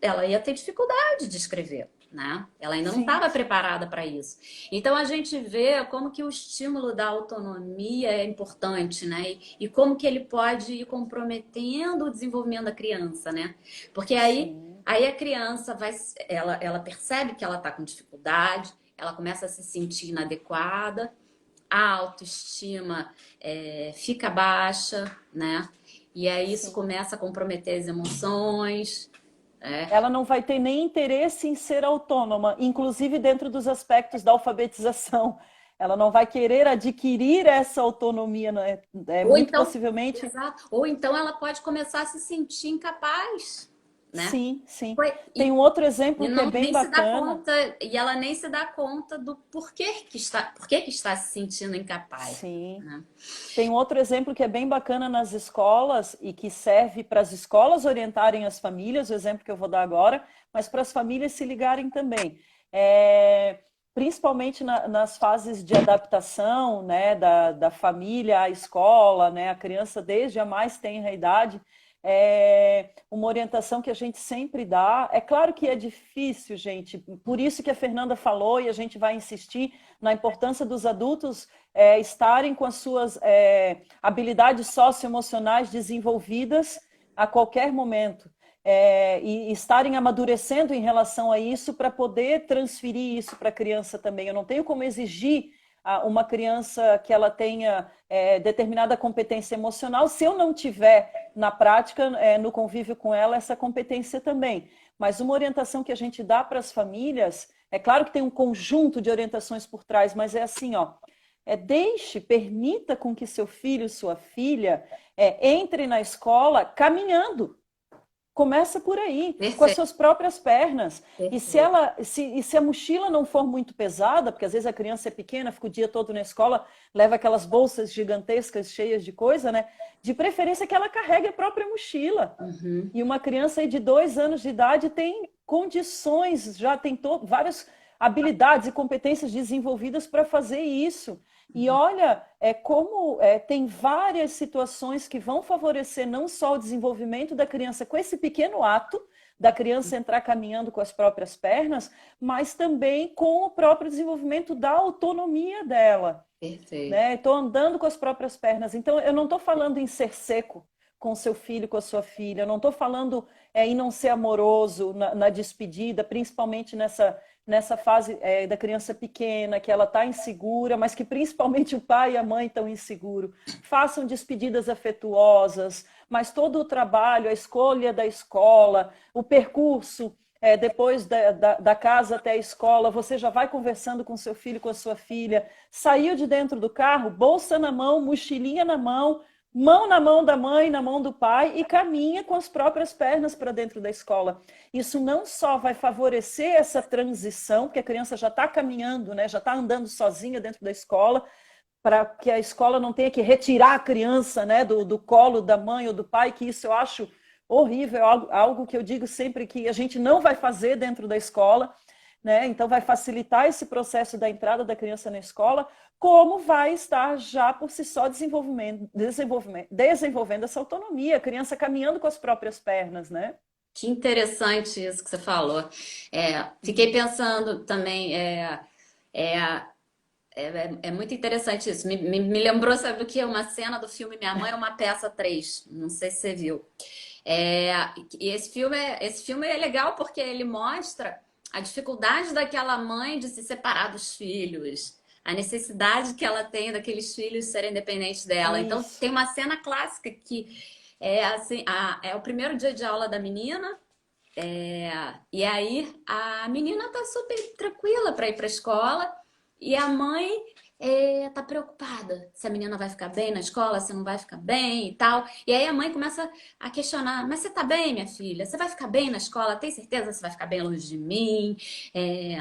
ela ia ter dificuldade de escrever, né? Ela ainda não Sim, estava preparada para isso. Então a gente vê como que o estímulo da autonomia é importante, né? E como que ele pode ir comprometendo o desenvolvimento da criança, né? Porque sim. aí a criança ela percebe que ela está com dificuldade, ela começa a se sentir inadequada, a autoestima fica baixa, né? E aí isso Sim. começa a comprometer as emoções. Ela não vai ter nem interesse em ser autônoma, inclusive dentro dos aspectos da alfabetização. Ela não vai querer adquirir essa autonomia, né? Ou Muito então, possivelmente. exato, ou então ela pode começar a se sentir incapaz, né? Sim, sim. Foi- Tem E, um outro e exemplo que é não, bem nem se dá bacana. conta, e ela nem se dá conta do porquê que está se sentindo incapaz, Sim. né? Tem um outro exemplo que é bem bacana nas escolas e que serve para as escolas orientarem as famílias, o exemplo que eu vou dar agora, mas para as famílias se ligarem também. Principalmente nas fases de adaptação, né, da família à escola, né, a criança desde a mais tenra idade, uma orientação que a gente sempre dá. É claro que é difícil, gente, por isso que a Fernanda falou e a gente vai insistir na importância dos adultos estarem com as suas habilidades socioemocionais desenvolvidas a qualquer momento. E estarem amadurecendo em relação a isso para poder transferir isso para a criança também. Eu não tenho como exigir uma criança que ela tenha determinada competência emocional se eu não tiver na prática, no convívio com ela, essa competência também. Mas uma orientação que a gente dá para as famílias, é claro que tem um conjunto de orientações por trás, mas é assim, ó, permita com que seu filho, sua filha, entre na escola caminhando. Começa por aí, com as Perfeito, suas próprias pernas. E se perfeito. ela, se a mochila não for muito pesada, porque às vezes a criança é pequena, fica o dia todo na escola, leva aquelas bolsas gigantescas cheias de coisa, né? De preferência que ela carregue a própria mochila. Uhum. E uma criança aí de 2 anos de idade tem condições, já tem várias habilidades e competências desenvolvidas para fazer isso. E olha, como tem várias situações que vão favorecer não só o desenvolvimento da criança com esse pequeno ato, da criança entrar caminhando com as próprias pernas, mas também com o próprio desenvolvimento da autonomia dela. Perfeito. Né? Estou andando com as próprias pernas. Então, eu não estou falando em ser seco com seu filho, com a sua filha. Eu não estou falando em não ser amoroso na despedida, principalmente nessa fase da criança pequena, que ela está insegura, mas que principalmente o pai e a mãe estão inseguros. Façam despedidas afetuosas, mas todo o trabalho, a escolha da escola, o percurso depois da casa até a escola, você já vai conversando com seu filho, com a sua filha, saiu de dentro do carro, bolsa na mão, mochilinha mão na mão da mãe, na mão do pai e caminha com as próprias pernas para dentro da escola. Isso não só vai favorecer essa transição, porque a criança já está caminhando, né, já está andando sozinha dentro da escola, para que a escola não tenha que retirar a criança, né, do colo da mãe ou do pai, que isso eu acho horrível, é algo que eu digo sempre que a gente não vai fazer dentro da escola, né? Então vai facilitar esse processo da entrada da criança na escola, como vai estar já por si só desenvolvendo essa autonomia, a criança caminhando com as próprias pernas, né? Que interessante isso que você falou. Fiquei pensando também, é, é muito interessante isso. Me lembrou, sabe o que? Uma cena do filme Minha Mãe é uma Peça 3. Não sei se você viu. É, e esse filme é legal porque ele mostra a dificuldade daquela mãe de se separar dos filhos, a necessidade que ela tem daqueles filhos serem dependentes dela. Então Isso. tem uma cena clássica que é assim, é o primeiro dia de aula da menina. E aí a menina tá super tranquila para ir para a escola e a mãe tá preocupada se a menina vai ficar bem na escola, se não vai ficar bem e tal. E aí a mãe começa a questionar: mas você tá bem, minha filha? Você vai ficar bem na escola? Tem certeza que você vai ficar bem longe de mim?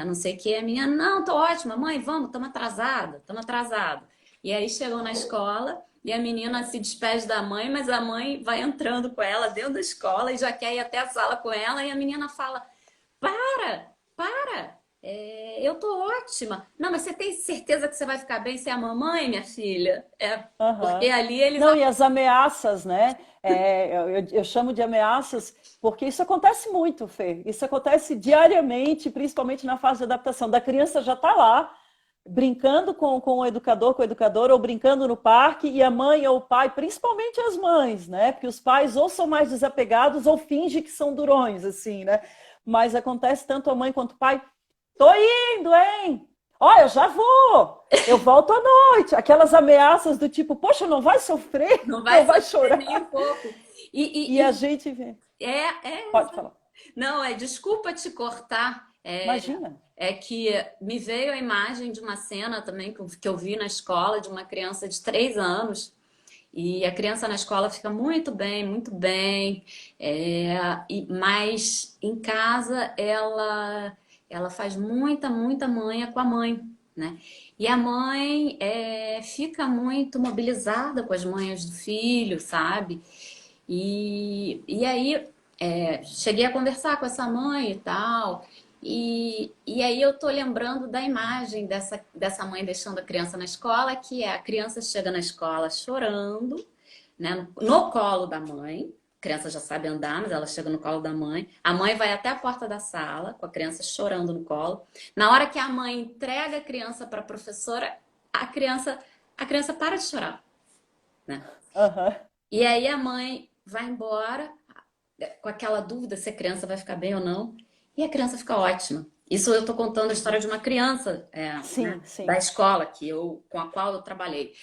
Não sei o que. A menina: não, tô ótima, mãe, vamos, estamos atrasada, estamos atrasada. E aí chegou na escola. E a menina se despede da mãe, mas a mãe vai entrando com ela dentro da escola e já quer ir até a sala com ela. E a menina fala: para, para. eu tô ótima. Não, mas você tem certeza que você vai ficar bem sem a mamãe, minha filha? Porque Aham. ali eles... Não, e as ameaças, né? Eu chamo de ameaças porque isso acontece muito, Fê. Isso acontece diariamente, principalmente na fase de adaptação. Da criança já está lá, brincando com o educador, com a educadora, ou brincando no parque, e a mãe ou o pai, principalmente as mães, né? Porque os pais ou são mais desapegados ou fingem que são durões, assim, né? Mas acontece tanto a mãe quanto o pai. Tô indo, hein? Olha, eu já vou. Eu volto à noite. Aquelas ameaças do tipo, poxa, não vai sofrer, Não vai não vai sofrer nem chorar. um pouco. E a gente vê. Pode falar. Não, desculpa te cortar. Imagina. É que me veio a imagem de uma cena também que eu vi na escola de uma criança de 3 anos. E a criança na escola fica muito bem, mas em casa ela faz muita manha com a mãe, né? E a mãe fica muito mobilizada com as manhas do filho, sabe? E aí cheguei a conversar com essa mãe e tal. E aí eu tô lembrando da imagem dessa mãe deixando a criança na escola, que é a criança chega na escola chorando, né, no colo da mãe. A criança já sabe andar, mas ela chega no colo da mãe. A mãe vai até a porta da sala com a criança chorando no colo. Na hora que a mãe entrega a criança para a professora, a criança para de chorar, né? Uhum. E aí a mãe vai embora com aquela dúvida se a criança vai ficar bem ou não. E a criança fica ótima. Isso eu estou contando a história de uma criança, né, Sim, da sim. escola com a qual eu trabalhei.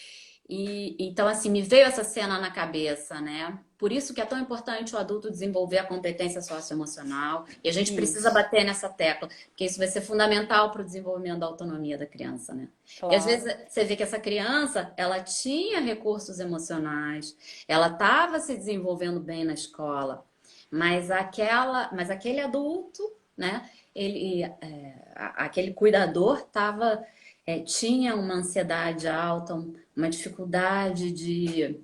E então, assim, me veio essa cena na cabeça, né? Por isso que é tão importante o adulto desenvolver a competência socioemocional. E a gente precisa Isso. bater nessa tecla, porque isso vai ser fundamental para o desenvolvimento da autonomia da criança, né? E às vezes Claro. você vê que essa criança, ela tinha recursos emocionais, ela estava se desenvolvendo bem na escola, mas aquele adulto, né? Aquele cuidador tinha uma ansiedade alta, uma dificuldade de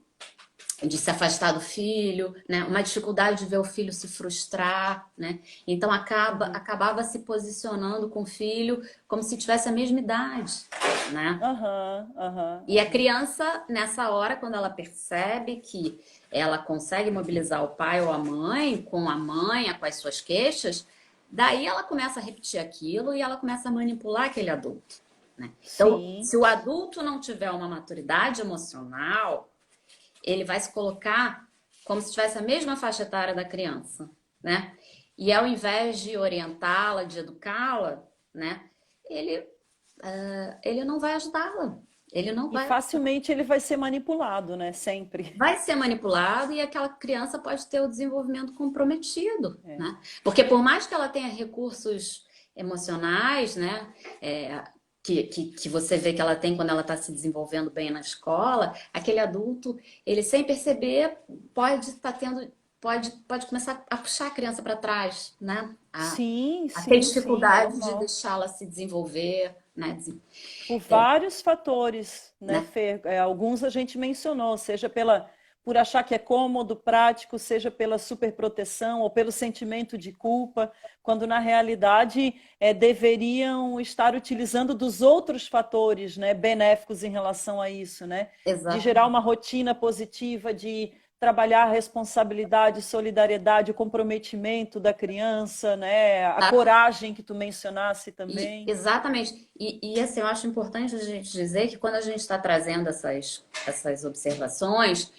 se afastar do filho, né? Uma dificuldade de ver o filho se frustrar, né? Então Uhum. acabava se posicionando com o filho como se tivesse a mesma idade, né? Aham, aham, E a aham. criança, nessa hora, quando ela percebe que ela consegue mobilizar o pai ou a mãe, com a mãe, com as suas queixas, daí ela começa a repetir aquilo e ela começa a manipular aquele adulto, né? Então, Sim, se o adulto não tiver uma maturidade emocional, ele vai se colocar como se tivesse a mesma faixa etária da criança, né? E ao invés de orientá-la, de educá-la, né? Ele, ele não vai ajudá-la. Ele não e vai. facilmente ele vai ser manipulado, né? Sempre. Vai ser manipulado e aquela criança pode ter o desenvolvimento comprometido, É. né? Porque por mais que ela tenha recursos emocionais, né? Que você vê que ela tem quando ela está se desenvolvendo bem na escola, aquele adulto, ele sem perceber, pode estar tendo, pode começar a puxar a criança para trás, né? Sim, A ter sim, sim, dificuldade de normal. deixá-la se desenvolver, né? Por vários fatores, né, Né? Fer? Alguns a gente mencionou, seja por achar que é cômodo, prático, seja pela superproteção ou pelo sentimento de culpa, quando na realidade deveriam estar utilizando dos outros fatores, né, benéficos em relação a isso, né? De gerar uma Exatamente. rotina positiva, de trabalhar a responsabilidade, solidariedade, o comprometimento da criança, né? A coragem que tu mencionasse também. Exatamente. Assim, eu acho importante a gente dizer que quando a gente está trazendo essas observações,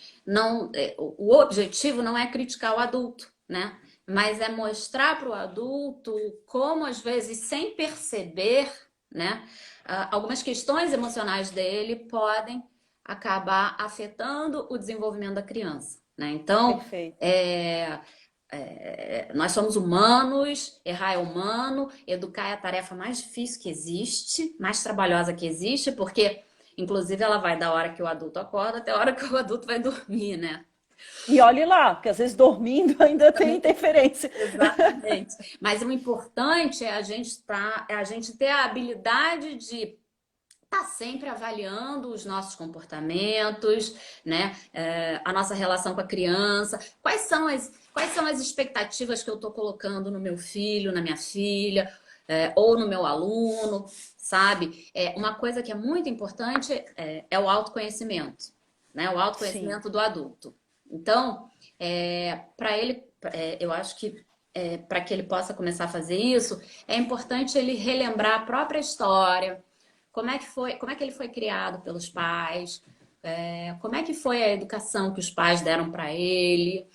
o objetivo não é criticar o adulto, né? Mas é mostrar para o adulto como, às vezes, sem perceber, né, algumas questões emocionais dele podem acabar afetando o desenvolvimento da criança, né? Então, Perfeito. é, nós somos humanos, errar é humano, educar é a tarefa mais difícil que existe, mais trabalhosa que existe, porque, inclusive, ela vai da hora que o adulto acorda até a hora que o adulto vai dormir, né? E olhe lá, porque às vezes dormindo ainda tem interferência. Exatamente. Mas o importante é a gente ter a habilidade de estar sempre avaliando os nossos comportamentos, né? A nossa relação com a criança, quais são as expectativas que eu estou colocando no meu filho, na minha filha, ou no meu aluno, sabe? Uma coisa que é muito importante é o autoconhecimento, né? O Sim, autoconhecimento do adulto. Então, para ele, eu acho que para que ele possa começar a fazer isso, é importante ele relembrar a própria história, como é que ele foi criado pelos pais, como é que foi a educação que os pais deram para ele,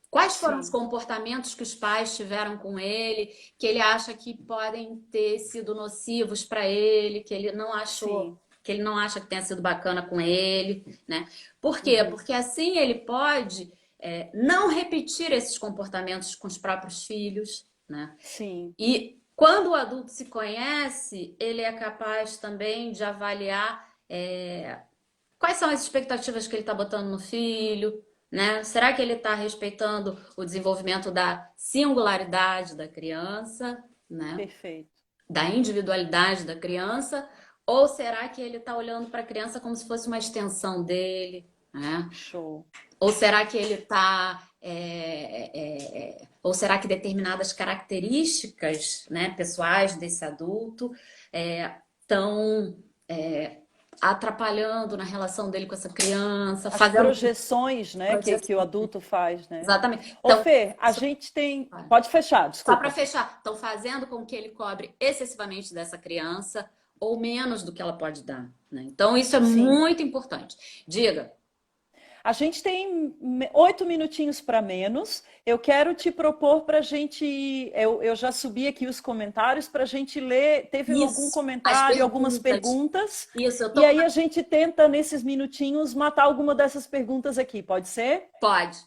quais foram os sim, comportamentos que os pais tiveram com ele, que ele acha que podem ter sido nocivos para ele, que ele não achou, sim. que ele não acha que tenha sido bacana com ele, né? Por quê? Uhum. Porque assim ele pode não repetir esses comportamentos com os próprios filhos, né? Sim, E quando o adulto se conhece, ele é capaz também de avaliar quais são as expectativas que ele está botando no filho, né? Será que ele está respeitando o desenvolvimento da singularidade da criança, né? perfeito. Da individualidade da criança? Ou será que ele está olhando para a criança como se fosse uma extensão dele, né? Show. Ou será que ele está. Ou será que determinadas características, né, pessoais desse adulto estão atrapalhando na relação dele com essa criança, As fazendo projeções, né, que o projeção. adulto faz, né? Exatamente. Ô, Então, Fê, a gente tem. Pode fechar, só para desculpa. fechar, estão fazendo com que ele cobre excessivamente dessa criança ou menos do que ela pode dar, né? Então, isso é Sim. muito importante. Diga. A gente tem 8 minutinhos para menos. Eu quero te propor para a gente. Eu já subi aqui os comentários para a gente ler. Teve algum Isso, as comentário, algumas perguntas. perguntas. Isso, eu E tô. aí a gente tenta, nesses minutinhos, matar alguma dessas perguntas aqui, pode ser? Pode.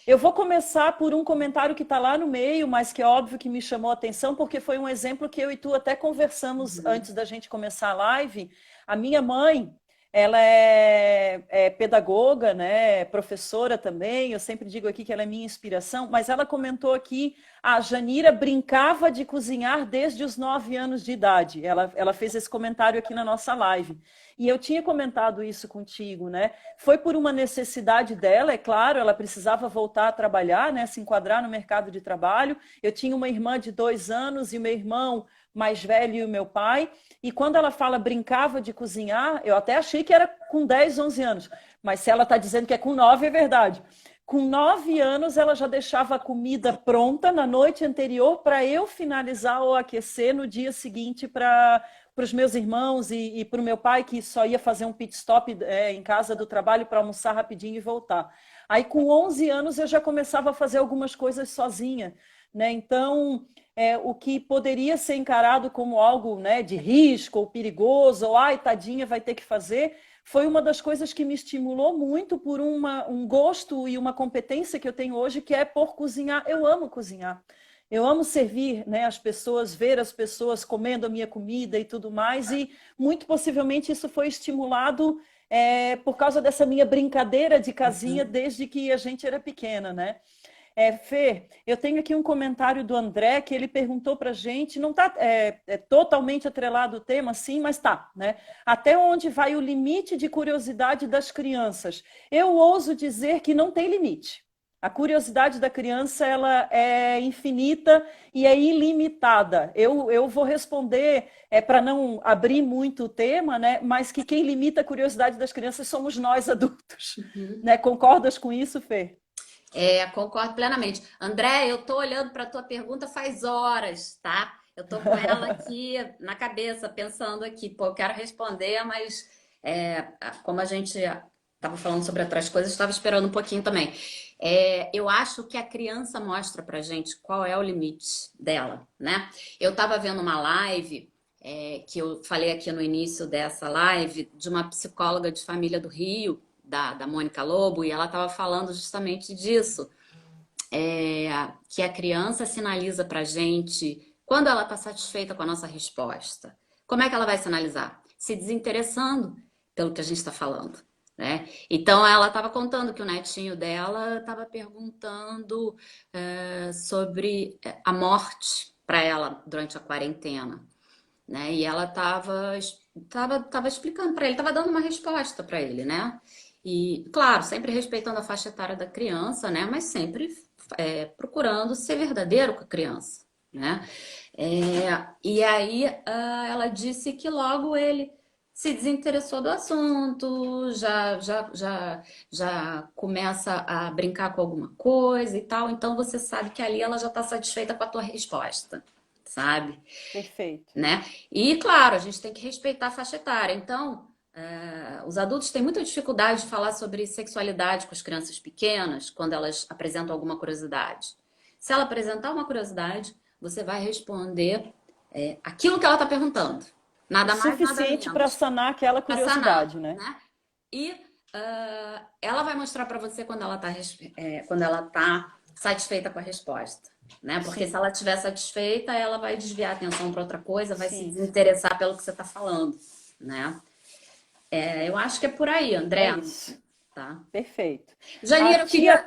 Eu vou começar por um comentário que está lá no meio, mas que é óbvio que me chamou a atenção, porque foi um exemplo que eu e tu até conversamos Uhum. antes da gente começar a live. A minha mãe, ela é pedagoga, né, professora também. Eu sempre digo aqui que ela é minha inspiração, mas ela comentou aqui: a Janira brincava de cozinhar desde os 9 anos de idade. Ela fez esse comentário aqui na nossa live. E eu tinha comentado isso contigo, né? Foi por uma necessidade dela, é claro, ela precisava voltar a trabalhar, né? Se enquadrar no mercado de trabalho. Eu tinha uma irmã de 2 anos e o meu irmão mais velho e o meu pai. E quando ela fala brincava de cozinhar, eu até achei que era com 10, 11 anos. Mas se ela está dizendo que é com 9, é verdade. Com 9 anos, ela já deixava a comida pronta na noite anterior para eu finalizar ou aquecer no dia seguinte para os meus irmãos e para o meu pai, que só ia fazer um pit stop em casa do trabalho para almoçar rapidinho e voltar. Aí, com 11 anos, eu já começava a fazer algumas coisas sozinha. Né? Então, o que poderia ser encarado como algo, né, de risco ou perigoso, ou ai, tadinha, vai ter que fazer, foi uma das coisas que me estimulou muito por um gosto e uma competência que eu tenho hoje, que é por cozinhar. Eu amo cozinhar. Eu amo servir, né, as pessoas, ver as pessoas comendo a minha comida e tudo mais, e muito possivelmente isso foi estimulado por causa dessa minha brincadeira de casinha Uhum. desde que a gente era pequena, né? Fê, eu tenho aqui um comentário do André que ele perguntou para a gente, não está totalmente atrelado o tema, sim, mas tá, né? Até onde vai o limite de curiosidade das crianças? Eu ouso dizer que não tem limite. A curiosidade da criança ela é infinita e é ilimitada. Eu vou responder para não abrir muito o tema, né? Mas que quem limita a curiosidade das crianças somos nós adultos. Uhum. Né? Concordas com isso, Fê? Concordo plenamente. André, eu tô olhando para a tua pergunta faz horas, tá? Eu tô com ela aqui na cabeça, pensando aqui, pô, eu quero responder, mas como a gente estava falando sobre outras coisas, estava esperando um pouquinho também. Eu acho que a criança mostra pra gente qual é o limite dela, né? Eu estava vendo uma live, que eu falei aqui no início dessa live, de uma psicóloga de família do Rio, da Mônica Lobo, e ela estava falando justamente disso, que a criança sinaliza pra gente quando ela está satisfeita com a nossa resposta. Como é que ela vai sinalizar? Se desinteressando pelo que a gente está falando. Né? Então ela estava contando que o netinho dela estava perguntando sobre a morte para ela durante a quarentena, né? E ela tava explicando para ele, estava dando uma resposta para ele, né? E claro, sempre respeitando a faixa etária da criança, né? Mas sempre procurando ser verdadeiro com a criança, né? E aí, ela disse que logo ele se desinteressou do assunto, já começa a brincar com alguma coisa e tal. Então você sabe que ali ela já está satisfeita com a tua resposta, sabe? Perfeito. Né? E claro, a gente tem que respeitar a faixa etária. Então, os adultos têm muita dificuldade de falar sobre sexualidade com as crianças pequenas quando elas apresentam alguma curiosidade. Se ela apresentar uma curiosidade, você vai responder aquilo que ela está perguntando. O Nada mais, nada suficiente para menos. sanar aquela Para sanar, curiosidade, né? né? E ela vai mostrar para você quando ela tá satisfeita com a resposta, né? Porque se Sim, ela estiver satisfeita, ela vai desviar a atenção para outra coisa, vai se sim. desinteressar pelo que você está falando, né? Eu acho que é por aí, É André, isso. tá? Perfeito. A Janeiro, tia,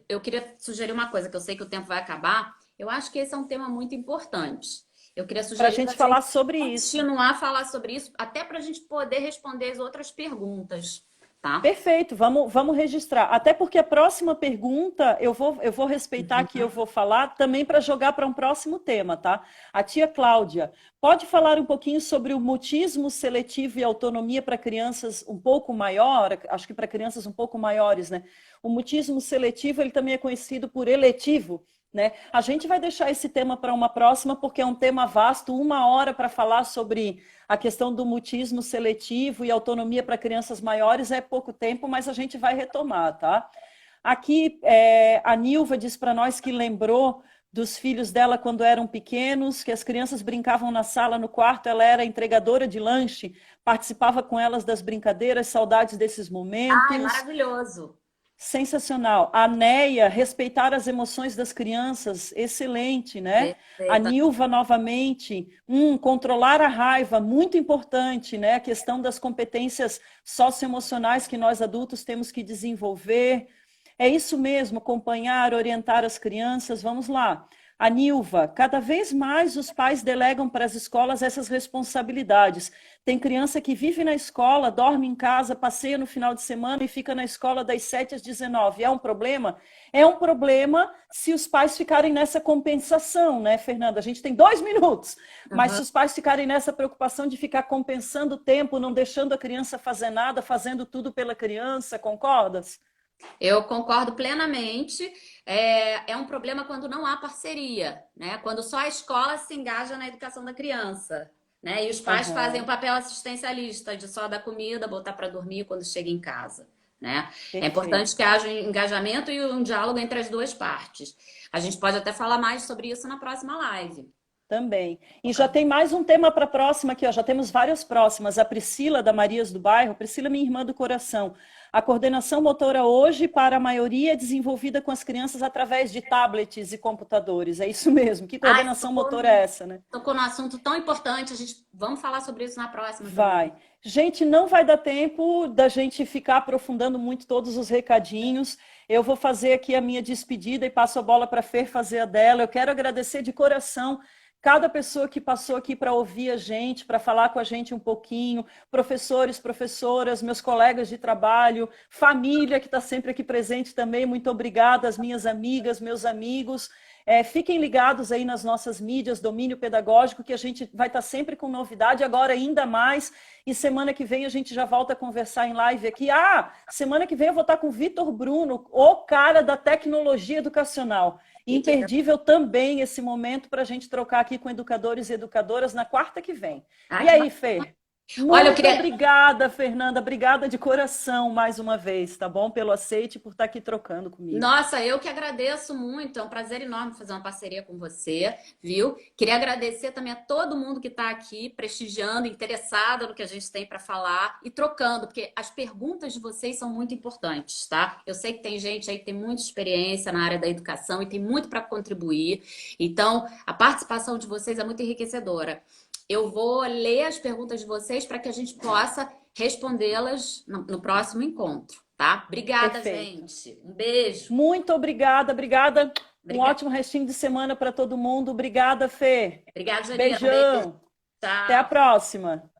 eu queria sugerir uma coisa, que eu sei que o tempo vai acabar. Eu acho que esse é um tema muito importante. Eu queria para a sugerir para gente a falar gente sobre isso. continuar a falar sobre isso, até para a gente poder responder as outras perguntas, tá? Perfeito, vamos registrar. Até porque a próxima pergunta eu vou respeitar que eu vou falar também para jogar para um próximo tema, tá? A tia Cláudia, pode falar um pouquinho sobre o mutismo seletivo e autonomia para crianças um pouco maior, acho que para crianças um pouco maiores, né? O mutismo seletivo, ele também é conhecido por eletivo, né? A gente vai deixar esse tema para uma próxima, porque é um tema vasto, 1 hora para falar sobre a questão do mutismo seletivo e autonomia para crianças maiores é pouco tempo, mas a gente vai retomar, tá? Aqui, a Nilva diz para nós que lembrou dos filhos dela quando eram pequenos, que as crianças brincavam na sala, no quarto, ela era entregadora de lanche, participava com elas das brincadeiras, saudades desses Ai, momentos. maravilhoso. Sensacional. A Neia, respeitar as emoções das crianças, excelente, né? A Perfeita. Nilva, novamente, controlar a raiva, muito importante, né? A questão das competências socioemocionais que nós adultos temos que desenvolver. É isso mesmo, acompanhar, orientar as crianças. Vamos lá. A Nilva, cada vez mais os pais delegam para as escolas essas responsabilidades. Tem criança que vive na escola, dorme em casa, passeia no final de semana e fica na escola das 7 às 19. É um problema? É um problema se os pais ficarem nessa compensação, né, Fernanda? A gente tem 2 minutos, mas se Aham. os pais ficarem nessa preocupação de ficar compensando o tempo, não deixando a criança fazer nada, fazendo tudo pela criança, concordas? Eu concordo plenamente. É um problema quando não há parceria, né? Quando só a escola se engaja na educação da criança, né? E os pais fazem o Aham, papel assistencialista de só dar comida, botar para dormir quando chega em casa, né? É importante perfeito. que haja um engajamento e um diálogo entre as duas partes. A gente pode até falar mais sobre isso na próxima live. Também. E já tem mais um tema para a próxima aqui, ó. Já temos várias próximas. A Priscila, da Marias do Bairro. Priscila, minha irmã do coração. A coordenação motora hoje, para a maioria, é desenvolvida com as crianças através de tablets e computadores. É isso mesmo. Que Ai, coordenação motora é essa, né? tocou num assunto tão importante. Vamos falar sobre isso na próxima também. Vai. Gente, não vai dar tempo da gente ficar aprofundando muito todos os recadinhos. Eu vou fazer aqui a minha despedida e passo a bola para a Fer fazer a dela. Eu quero agradecer de coração cada pessoa que passou aqui para ouvir a gente, para falar com a gente um pouquinho, professores, professoras, meus colegas de trabalho, família que está sempre aqui presente também, muito obrigada, as minhas amigas, meus amigos. Fiquem ligados aí nas nossas mídias, Domínio Pedagógico, que a gente vai estar sempre com novidade, agora ainda mais, e semana que vem a gente já volta a conversar em live aqui. Semana que vem eu vou estar com o Vitor Bruno, o cara da tecnologia educacional. Imperdível também esse momento para a gente trocar aqui com educadores e educadoras na quarta que vem. Ai, E que aí, bacana. Fê? Olha, eu Muito queria. obrigada, Fernanda. Obrigada de coração mais uma vez, tá bom? Pelo aceite e por estar aqui trocando comigo. Nossa, eu que agradeço muito. É um prazer enorme fazer uma parceria com você, viu? Queria agradecer também a todo mundo que está aqui prestigiando, interessado no que a gente tem para falar e trocando, porque as perguntas de vocês são muito importantes, tá? Eu sei que tem gente aí que tem muita experiência na área da educação e tem muito para contribuir. Então, a participação de vocês é muito enriquecedora. Eu vou ler as perguntas de vocês para que a gente possa respondê-las no próximo encontro, tá? Obrigada, Perfeito. gente. Um beijo. Muito obrigada, obrigada. Um Obrigada. ótimo restinho de semana para todo mundo. Obrigada, Fê. Obrigada, Janina. Um beijo. Beijão. Até a Tchau. próxima.